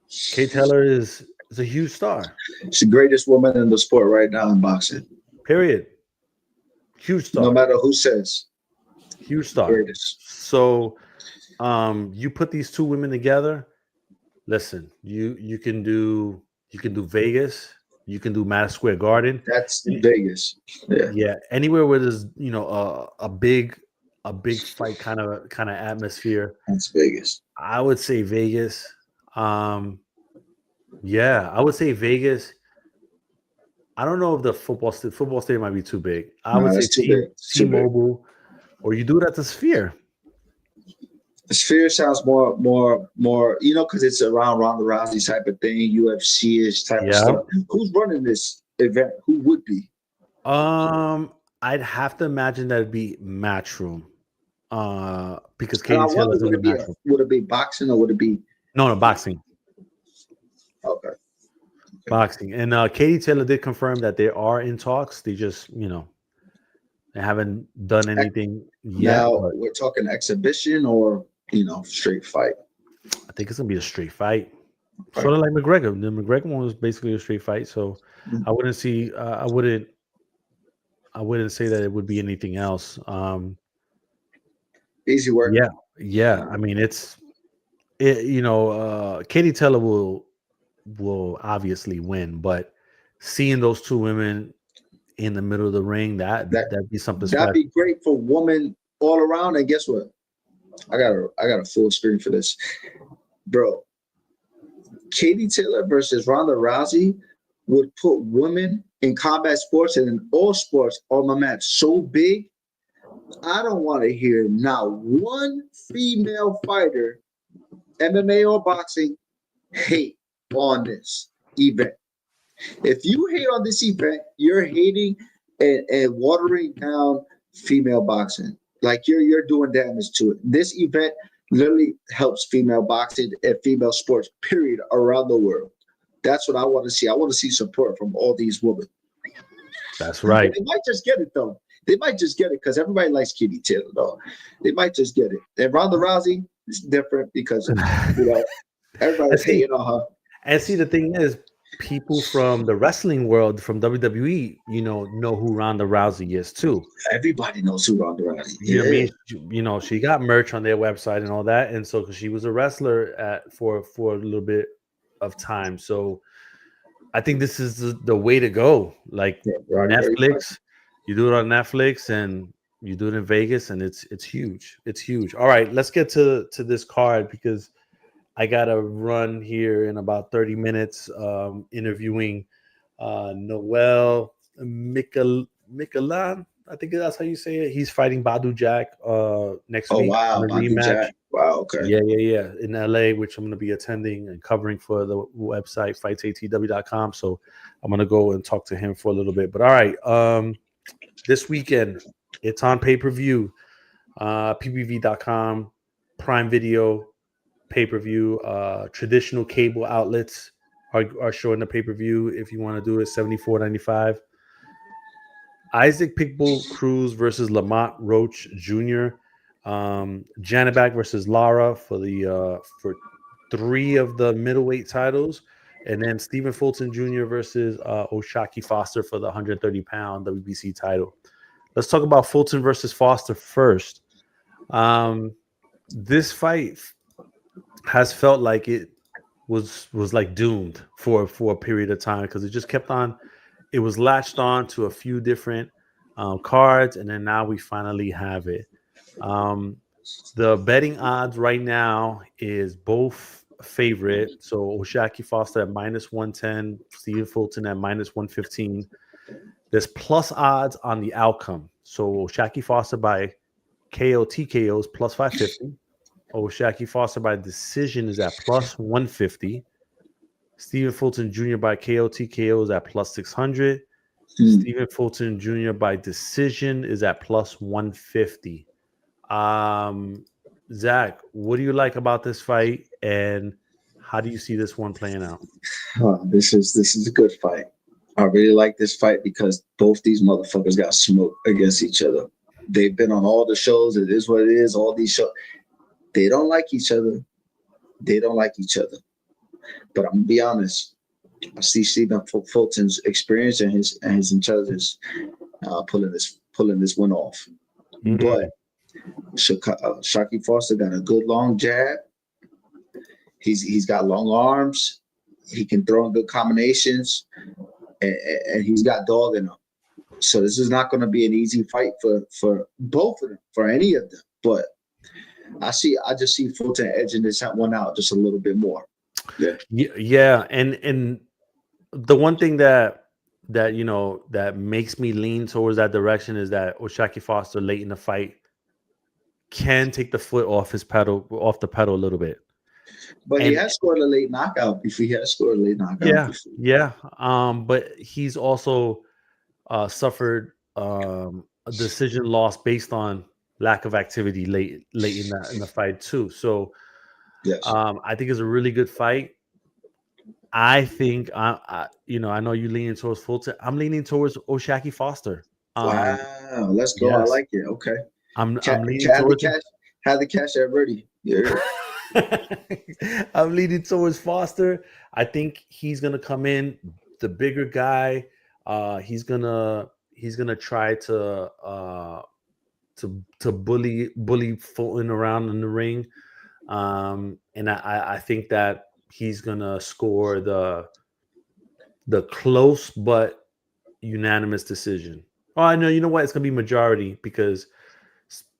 is a huge star. She's the greatest woman in the sport right now in boxing. Period. Huge star. No matter who says. Huge star. Greatest. So you put these two women together. Listen, you can do Vegas. You can do Madison Square Garden. That's Vegas. Yeah. Anywhere where there's a big fight kind of atmosphere. That's Vegas. I would say Vegas. Yeah, I would say Vegas. I don't know if the football stadium might be too big. I would say T-Mobile, or you do it at the Sphere. The Sphere sounds more, because it's around Ronda Rousey type of thing, UFC-ish type of stuff. Who's running this event? Who would be? I'd have to imagine that it'd be Matchroom. Because Katie Taylor's would it be boxing or would it be? No, boxing. Okay. Boxing. And Katie Taylor did confirm that they are in talks. They just, they haven't done anything yet. Now we're talking exhibition or straight fight. I think it's gonna be a straight fight. Right. Sort of like McGregor. The McGregor one was basically a straight fight. So I wouldn't say that it would be anything else. Easy work. Yeah. I mean, Katie Taylor will obviously win, but seeing those two women in the middle of the ring, that'd be something special. That'd be great for women all around. And guess what? I got a full screen for this, bro. Katie Taylor versus Ronda Rousey would put women in combat sports and in all sports on my map so big. I don't want to hear not one female fighter, MMA or boxing, hate on this event. If you hate on this event, you're hating and watering down female boxing. Like you're doing damage to it. This event literally helps female boxing and female sports, period, around the world. That's what I want to see. I want to see support from all these women. That's right. And they might just get it, though. They might just get it because everybody likes Katie Taylor, though. They might just get it. And Ronda Rousey is different because, everybody's hating on her. And see, the thing is, people from the wrestling world, from WWE, know who Ronda Rousey is too. Everybody knows who Ronda Rousey is. You know what I mean? She got merch on their website and all that, and so she was a wrestler for a little bit of time. So I think this is the way to go. Like Netflix, you do it on Netflix, and you do it in Vegas, and it's huge. It's huge. All right, let's get to this card because I gotta run here in about 30 minutes, interviewing Noel Mikalan. I think that's how you say it. He's fighting Badu Jack next Oh week in wow, a Badu rematch. Jack. Wow, okay. Yeah, in LA, which I'm going to be attending and covering for the website fightsatw.com. So I'm going to go and talk to him for a little bit. But all right, this weekend it's on pay-per-view, ppv.com, Prime Video, pay-per-view, traditional cable outlets are showing the pay-per-view. If you want to do it, $74.95. Isaac Pitbull Cruz versus Lamont Roach Jr. Janabak versus Lara for 3 of the middleweight titles, and then Stephen Fulton Jr. versus Oshaki Foster for the 130-pound WBC title. Let's talk about Fulton versus Foster first. This fight has felt like it was like doomed for a period of time because it just kept on. It was latched on to a few different cards, and then now we finally have it. The betting odds right now is both favorite. So Oshaki Foster at -110, Stephen Fulton at -115. There's plus odds on the outcome. So Oshaki Foster by KO TKO is plus 550. Oshaki Foster by decision is at plus 150. Stephen Fulton Jr. by KO TKO is at plus 600. Stephen Fulton Jr. by decision is at plus 150. Zach, what do you like about this fight, and how do you see this one playing out? This is a good fight. I really like this fight because both these motherfuckers got smoked against each other. They've been on all the shows. It is what it is. All these shows, they don't like each other. They don't like each other. But I'm gonna be honest. I see Stephen Fulton's experience and his intelligence pulling this one off. Mm-hmm. But Shaki Foster got a good long jab. He's got long arms. He can throw in good combinations, and he's got dog in him. So this is not going to be an easy fight for both of them, for any of them. But I just see Fulton edging this one out just a little bit more. Yeah, and the one thing that makes me lean towards that direction is that Oshaki Foster late in the fight can take the foot off the pedal a little bit. But he has scored a late knockout before. Yeah. But he's also suffered a decision loss based on lack of activity late in the fight too. So yes. I think it's a really good fight. I think I know you're leaning towards Fulton. I'm leaning towards Oshaki Foster. Wow, let's go. Yes. I like it. Okay. I'm leaning towards have the cash at ready. Yeah. I'm leaning towards Foster. I think he's gonna come in the bigger guy. He's gonna try to bully Fulton around in the ring. And I think that he's gonna score the close but unanimous decision. Oh, I know. You know what? It's gonna be majority because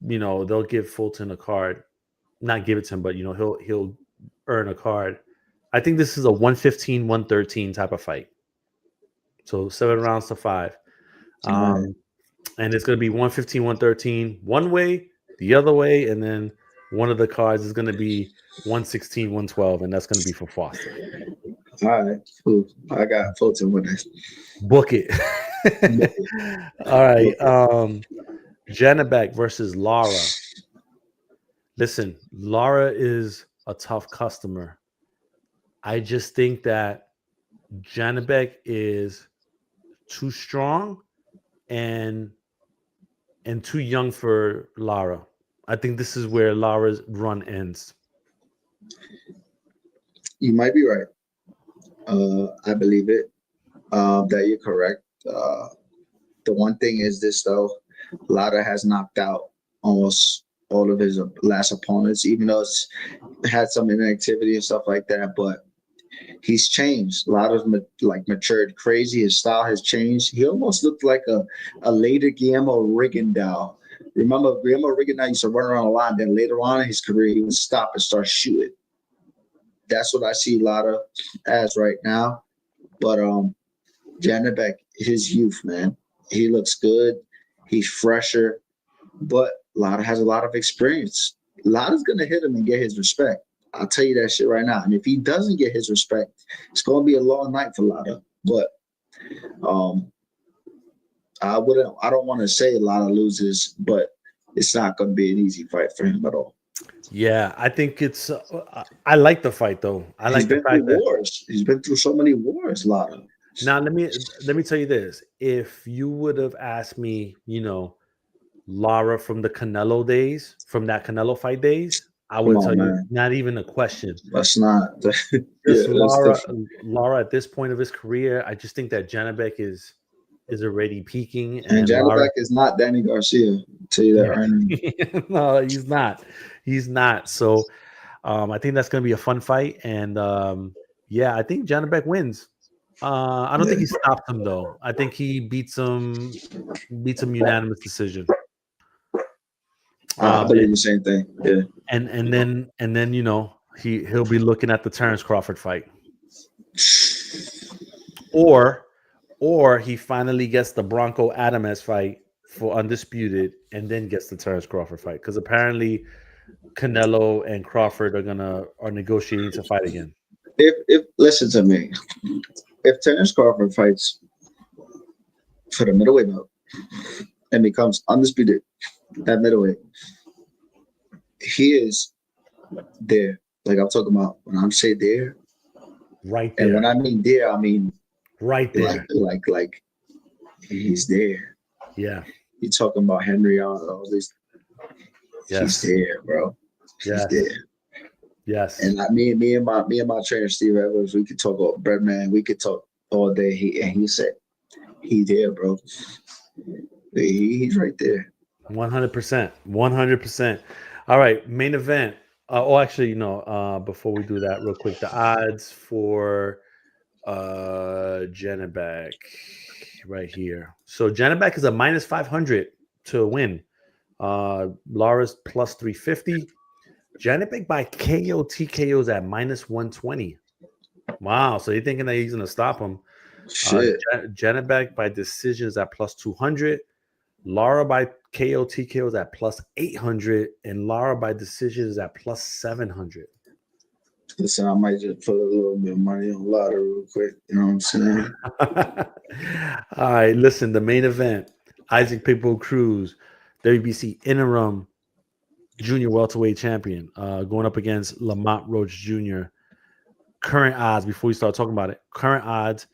they'll give Fulton a card, not give it to him, but he'll earn a card. I think this is a 115-113 type of fight. So 7 rounds to 5. And it's gonna be 115-113 one way, the other way, and then one of the cards is gonna be 116-112, and that's gonna be for Foster. All right, cool. I got Fulton winning. Book it. All right. Janabek versus Lara. Listen, Lara is a tough customer. I just think that Janabek is too strong and too young for Lara. I think this is where Lara's run ends. You might be right. I believe it. That you're correct. The one thing is this, though. Lara has knocked out almost all of his last opponents, even though it's had some inactivity and stuff like that. But he's changed. Lara's matured crazy. His style has changed. He almost looked like a later Guillermo Rigondeaux. Remember, Guillermo Rigondeaux used to run around a lot. Then later on in his career, he would stop and start shooting. That's what I see Lara as right now. But Janibek, his youth, man. He looks good. He's fresher, but Lara has a lot of experience. Lara's gonna hit him and get his respect. I'll tell you that shit right now. And if he doesn't get his respect, it's gonna be a long night for Lara. But I don't want to say Lara loses, but it's not gonna be an easy fight for him at all. Yeah, I think it's. I like the fight though. I He's like the been fact through that wars. He's been through so many wars, Lara. now let me tell you this: if you would have asked me, Lara from the Canelo days, from that Canelo fight days, I Come would tell on, you man. not even a question. That's not. Yeah, Just that's Lara, different. Lara at this point of his career, I just think that Janibek is already peaking, And and Lara, Janibek is not Danny Garcia. I'll tell you that right now. no, he's not. He's not. So, I think that's going to be a fun fight, and yeah, I think Janibek wins. I don't think he stops him though. I think he beats him unanimous decision. I And, believe the same thing. Yeah. and then he'll be looking at the Terrence Crawford fight, or he finally gets the Bronco Adames fight for undisputed, and then gets the Terrence Crawford fight because apparently Canelo and Crawford are negotiating to fight again. If listen to me, if Terrence Crawford fights for the middleweight belt and becomes undisputed at middleweight, he is there. Like I'm talking about when I'm say there, Right and there, when I mean there, I mean right there. like he's there. Yeah. You talking about Henry on all these? He's Yes. there, bro. He's Yes. there. Yes. And me and my trainer Steve Edwards, we could talk about Breadman. We could talk all day. He said he there, bro. He's right there. 100%. 100%. All right. Main event. Actually, before we do that, real quick, the odds for Janibek right here. So Janibek is a minus 500 to win. Lara's plus 350. Janibek by KO TKO is at minus 120. Wow. So you're thinking that he's going to stop him. Shit. Janibek by decision is at plus 200. Lara by KO TKO is at plus 800. And Lara by decision is at plus 700. Listen, I might just put a little bit of money on lottery real quick. You know what I'm saying? All right. Listen, the main event Isaac Pitbull Cruz, WBC interim junior welterweight champion, going up against Lamont Roach Jr. Current odds, before we start talking about it, current odds,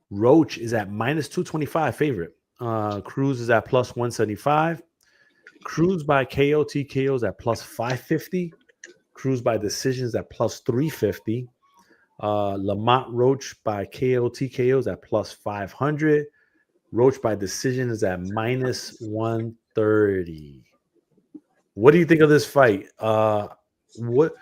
Roach is at minus 225 favorite. Cruz is at plus 175. Cruz by KO TKO is at plus 550. Cruz by decisions at plus 350. Lamont Roach by KO TKO is at plus 500. Roach by decision is at minus 130. What do you think of this fight? What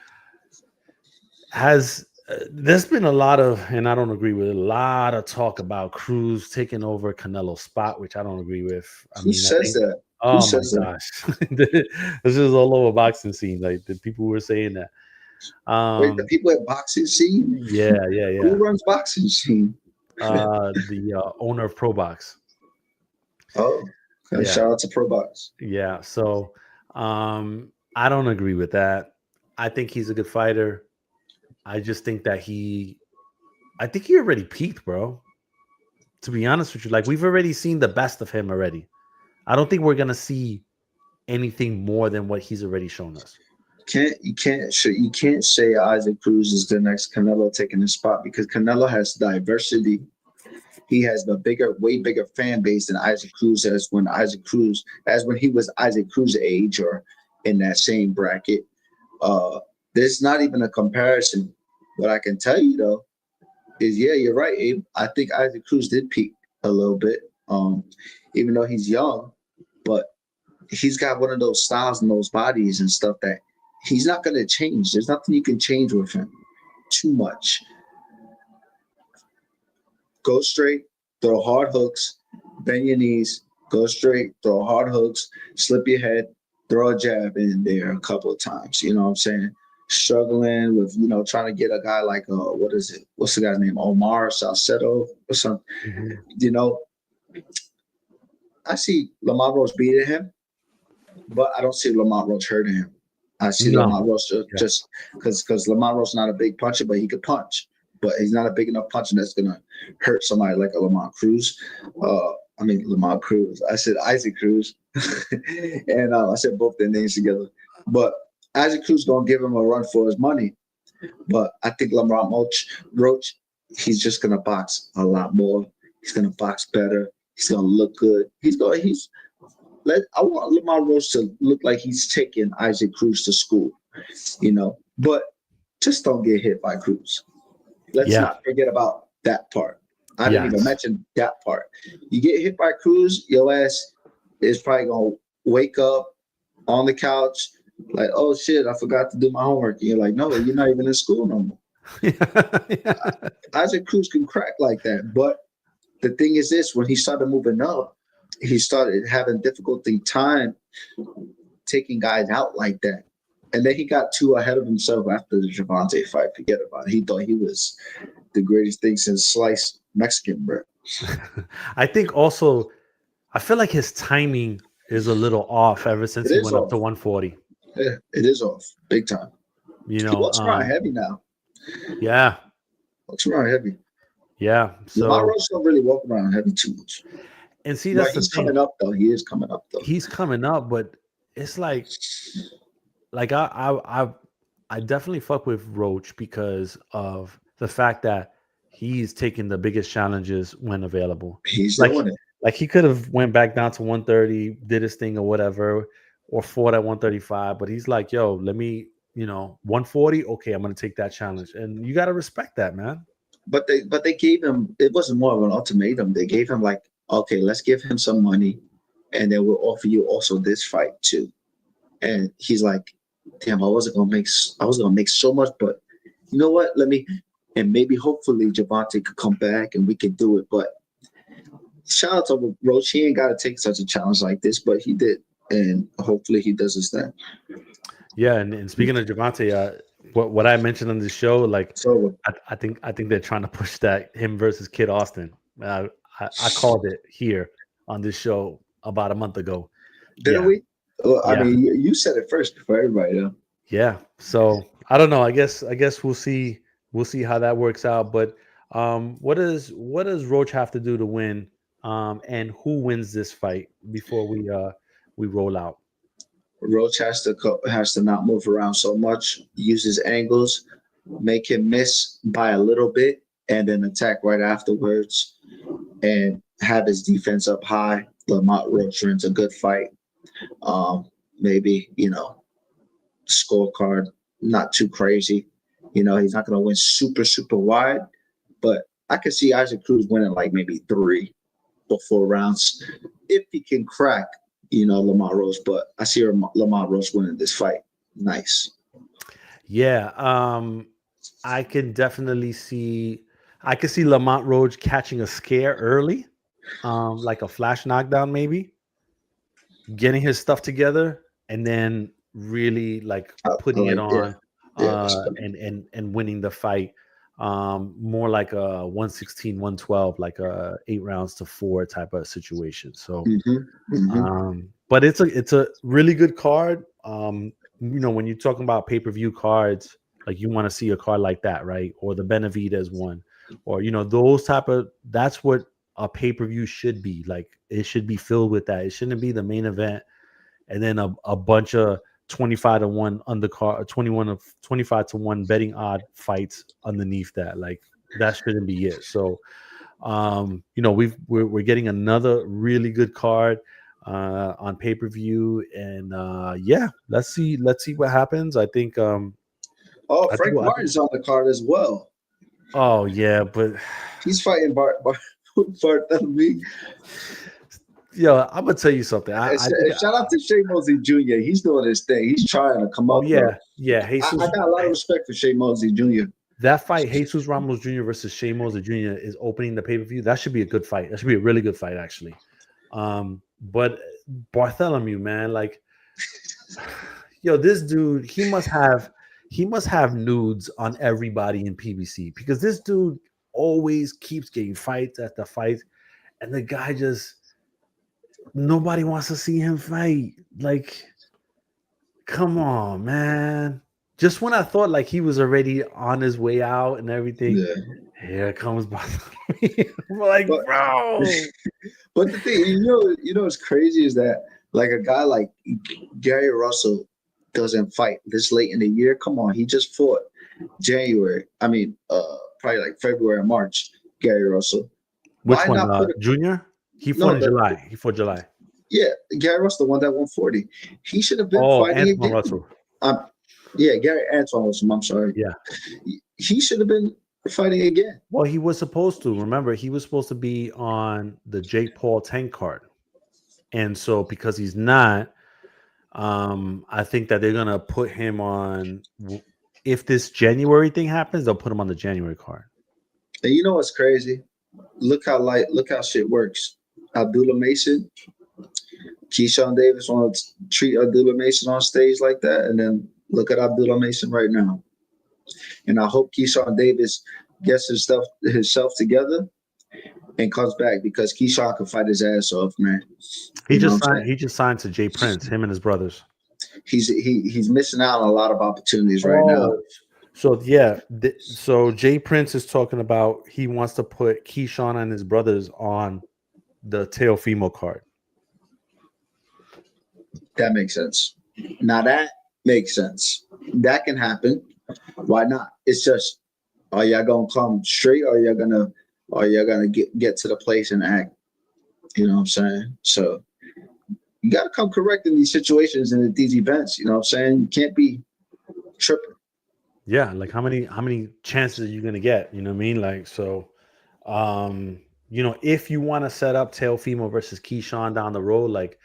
has there's been a lot of, and I don't agree with it, a lot of talk about Cruz taking over Canelo's spot, which I don't agree with. Who says that? Oh my gosh, this is all over boxing scene. Like the people were saying that. Wait, the people at boxing scene? Yeah. Who runs boxing scene? The owner of Pro Box. Oh, okay. Yeah. Shout out to Pro Box. Yeah. So I don't agree with that. I think he's a good fighter. I just think that I think he already peaked, bro. To be honest with you, like we've already seen the best of him already. I don't think we're gonna see anything more than what he's already shown us. You can't say Isaac Cruz is the next Canelo taking his spot because Canelo has diversity. He has way bigger fan base than Isaac Cruz as when he was Isaac Cruz age or in that same bracket. There's not even a comparison. What I can tell you though is, yeah, you're right, Abe. I think Isaac Cruz did peak a little bit, even though he's young, but he's got one of those styles and those bodies and stuff that he's not going to change. There's nothing you can change with him too much. Go straight, throw hard hooks, bend your knees, go straight, throw hard hooks, slip your head, throw a jab in there a couple of times. You know what I'm saying? struggling with trying to get a guy like what is it? What's the guy's name? Omar Salcedo or something. Mm-hmm. You know, I see Lamont Roach beating him, but I don't see Lamont Roach hurting him. I see No. Lamont Roach just because Lamont Roach is not a big puncher, but he could punch. But he's not a big enough puncher that's gonna hurt somebody like a Lamont Cruz. Lamont Cruz. I said Isaac Cruz, and I said both their names together. But Isaac Cruz gonna give him a run for his money. But I think Lamont Roach, he's just gonna box a lot more. He's gonna box better. He's gonna look good. I want Lamont Roach to look like he's taking Isaac Cruz to school, But just don't get hit by Cruz. Let's not forget about that part. I didn't even mention that part. You get hit by Cruz, your ass is probably gonna wake up on the couch like, oh shit, I forgot to do my homework. And you're like, no, you're not even in school no more. Isaac Cruz can crack like that, but the thing is this: when he started moving up, he started having difficulty time taking guys out like that. And then he got too ahead of himself after the Gervonta fight. Forget about it. He thought he was the greatest thing since sliced Mexican bread. I think also, I feel like his timing is a little off ever since he went up to 140. Yeah, it is off. Big time. He walks around heavy now. Yeah. Walks around heavy. Yeah. So Lamont Roach don't really walk around heavy too much. And see, that's he's coming up though. He is coming up though. He's coming up, but it's like I definitely fuck with Roach because of the fact that he's taking the biggest challenges when available. He's doing it. Like he could have went back down to 130, did his thing or whatever, or fought at 135. But he's like, yo, let me, 140. Okay, I'm gonna take that challenge, and you gotta respect that, man. But they gave him. It wasn't more of an ultimatum. They gave him like, okay, let's give him some money, and then we'll offer you also this fight too. And he's like, damn, I was gonna make so much, but you know what? And maybe hopefully Gervonta could come back and we could do it. But shout out to Roach. He ain't got to take such a challenge like this, but he did, and hopefully he does his thing. Yeah, and speaking of Gervonta, what I mentioned on the show, like I think they're trying to push that him versus Kid Austin. I called it here on this show about a month ago. Didn't we? Well, I mean, you said it first before everybody, though. Yeah. So I don't know. I guess we'll see. We'll see how that works out. But what does Roach have to do to win? And who wins this fight before we roll out? Roach has to not move around so much, use his angles, make him miss by a little bit, and then attack right afterwards, and have his defense up high. Lamont Roach wins a good fight. Maybe scorecard not too crazy. He's not going to win super super wide, but I could see Isaac Cruz winning like maybe 3 or 4 rounds if he can crack Lamont Roach. But I see Lamont Roach winning this fight. Nice. Yeah, I can definitely see. I could see Lamont Roach catching a scare early, like a flash knockdown, maybe getting his stuff together, and then really like putting it on, and winning the fight. More like a 116, 112, like a 8 rounds to 4 type of situation. So, but it's a really good card. When you're talking about pay-per-view cards, like you want to see a card like that, right? Or the Benavidez one, or those that's what a pay-per-view should be. Like it should be filled with that. It shouldn't be the main event and then a bunch of 25 to 1 undercard, 25 to 1 betting odd fights underneath that. Like that shouldn't be it. So we're getting another really good card on pay-per-view, and let's see what happens. I think Frank Martin's on the card as well. Oh yeah, but he's fighting Bartholomew. Yo, I'm gonna tell you something. Shout out to Shea Mosley Jr. He's doing his thing. He's trying to come up. Yeah. I got a lot of respect for Shea Mosley Jr. That fight, Jesus Ramos Jr. versus Shea Mosley Jr. is opening the pay-per-view. That should be a good fight. That should be a really good fight, actually. But Bartholomew, man, like, yo, this dude, he must have he must have nudes on everybody in PBC because this dude always keeps getting fights after fights, and the guy just nobody wants to see him fight. Like, come on, man. Just when I thought like he was already on his way out and everything, Yeah. here comes Bartholomew. I'm like, But bro. but the thing, what's crazy is that like a guy like Gary Russell doesn't fight this late in the year. Come on, he just fought January. I mean, probably like February, March. Gary Russell. Which Why one? not put a Junior? He fought no? in July. He fought July. Yeah, Gary Russell, the one that won 40. He should have been Oh, fighting Antoine again. Russell. Yeah, Gary Antoine Russell. I'm sorry. Yeah. He should have been fighting again. Well, he was supposed to. Remember, he was supposed to be on the Jake Paul 10 card. And so because he's not, I think that they're gonna put him on. If this January thing happens, they'll put him on the January card. And you know what's crazy? Look how shit works. Abdullah Mason, Keyshawn Davis want to treat Abdullah Mason on stage like that, and then look at Abdullah Mason right now. And I hope Keyshawn Davis gets himself together and comes back because Keyshawn can fight his ass off, man. He just signed to Jay Prince, him and his brothers. He's missing out on a lot of opportunities right now. So yeah, so Jay Prince is talking about he wants to put Keyshawn and his brothers on the Teofimo card. That makes sense. Now that makes sense. That can happen. Why not? It's just, are y'all gonna come straight, or y'all gonna get to the place and act? You know what I'm saying? So you gotta come correct in these situations and at these events. You know what I'm saying? You can't be tripping. Yeah, like how many chances are you gonna get? You know what I mean? Like so, if you want to set up Teofimo versus Keyshawn down the road, like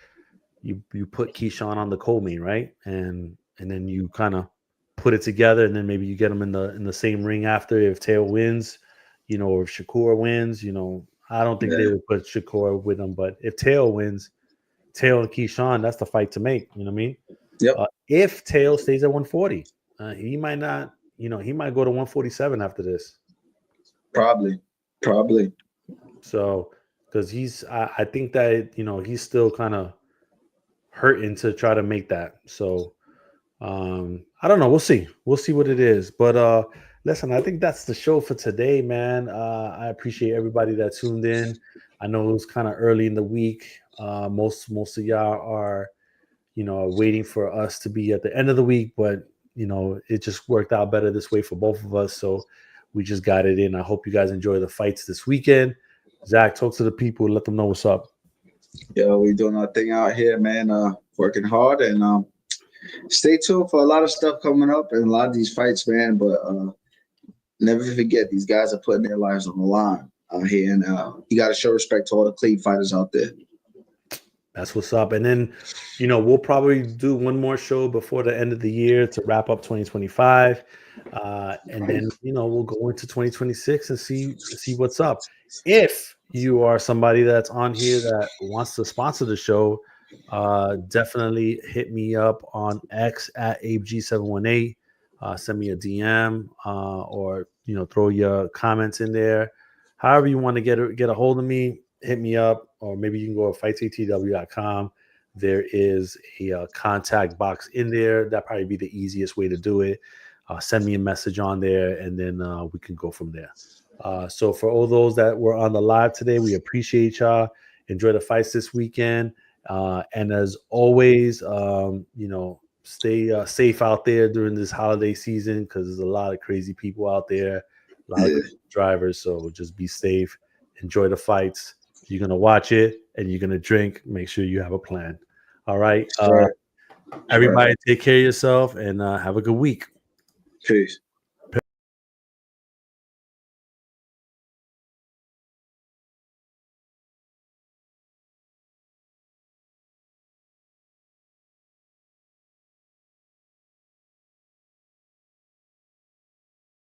you put Keyshawn on the co-main, right? And then you kind of put it together, and then maybe you get them in the same ring after if Teo wins, or if Shakur wins, I don't think they would put Shakur with them, but if Teo wins, Teo and Keyshawn, that's the fight to make. You know what I mean? Yep. If Teo stays at 140, he might not. He might go to 147 after this. Probably. So, because I think that he's still kind of hurting to try to make that. So, I don't know. We'll see what it is. But listen, I think that's the show for today, man. I appreciate everybody that tuned in. I know it was kind of early in the week. Most of y'all are, waiting for us to be at the end of the week, but it just worked out better this way for both of us. So we just got it in. I hope you guys enjoy the fights this weekend. Zach, talk to the people. Let them know what's up. Yeah, we doing our thing out here, man. Working hard, and stay tuned for a lot of stuff coming up and a lot of these fights, man. But never forget, these guys are putting their lives on the line out here, and you got to show respect to all the clean fighters out there. That's what's up. And then, we'll probably do one more show before the end of the year to wrap up 2025. And then, we'll go into 2026 and see what's up. If you are somebody that's on here that wants to sponsor the show, definitely hit me up on X at AbeG718. Send me a DM or, throw your comments in there. However you want to get a hold of me, hit me up, or maybe you can go to fightsatw.com. There is a contact box in there. That'd probably be the easiest way to do it. Send me a message on there, and then we can go from there. So for all those that were on the live today, we appreciate y'all. Enjoy the fights this weekend. And as always, stay safe out there during this holiday season because there's a lot of crazy people out there, a lot of crazy drivers. So just be safe. Enjoy the fights. You're going to watch it and you're going to drink. Make sure you have a plan. All right. Everybody take care of yourself and have a good week. Peace.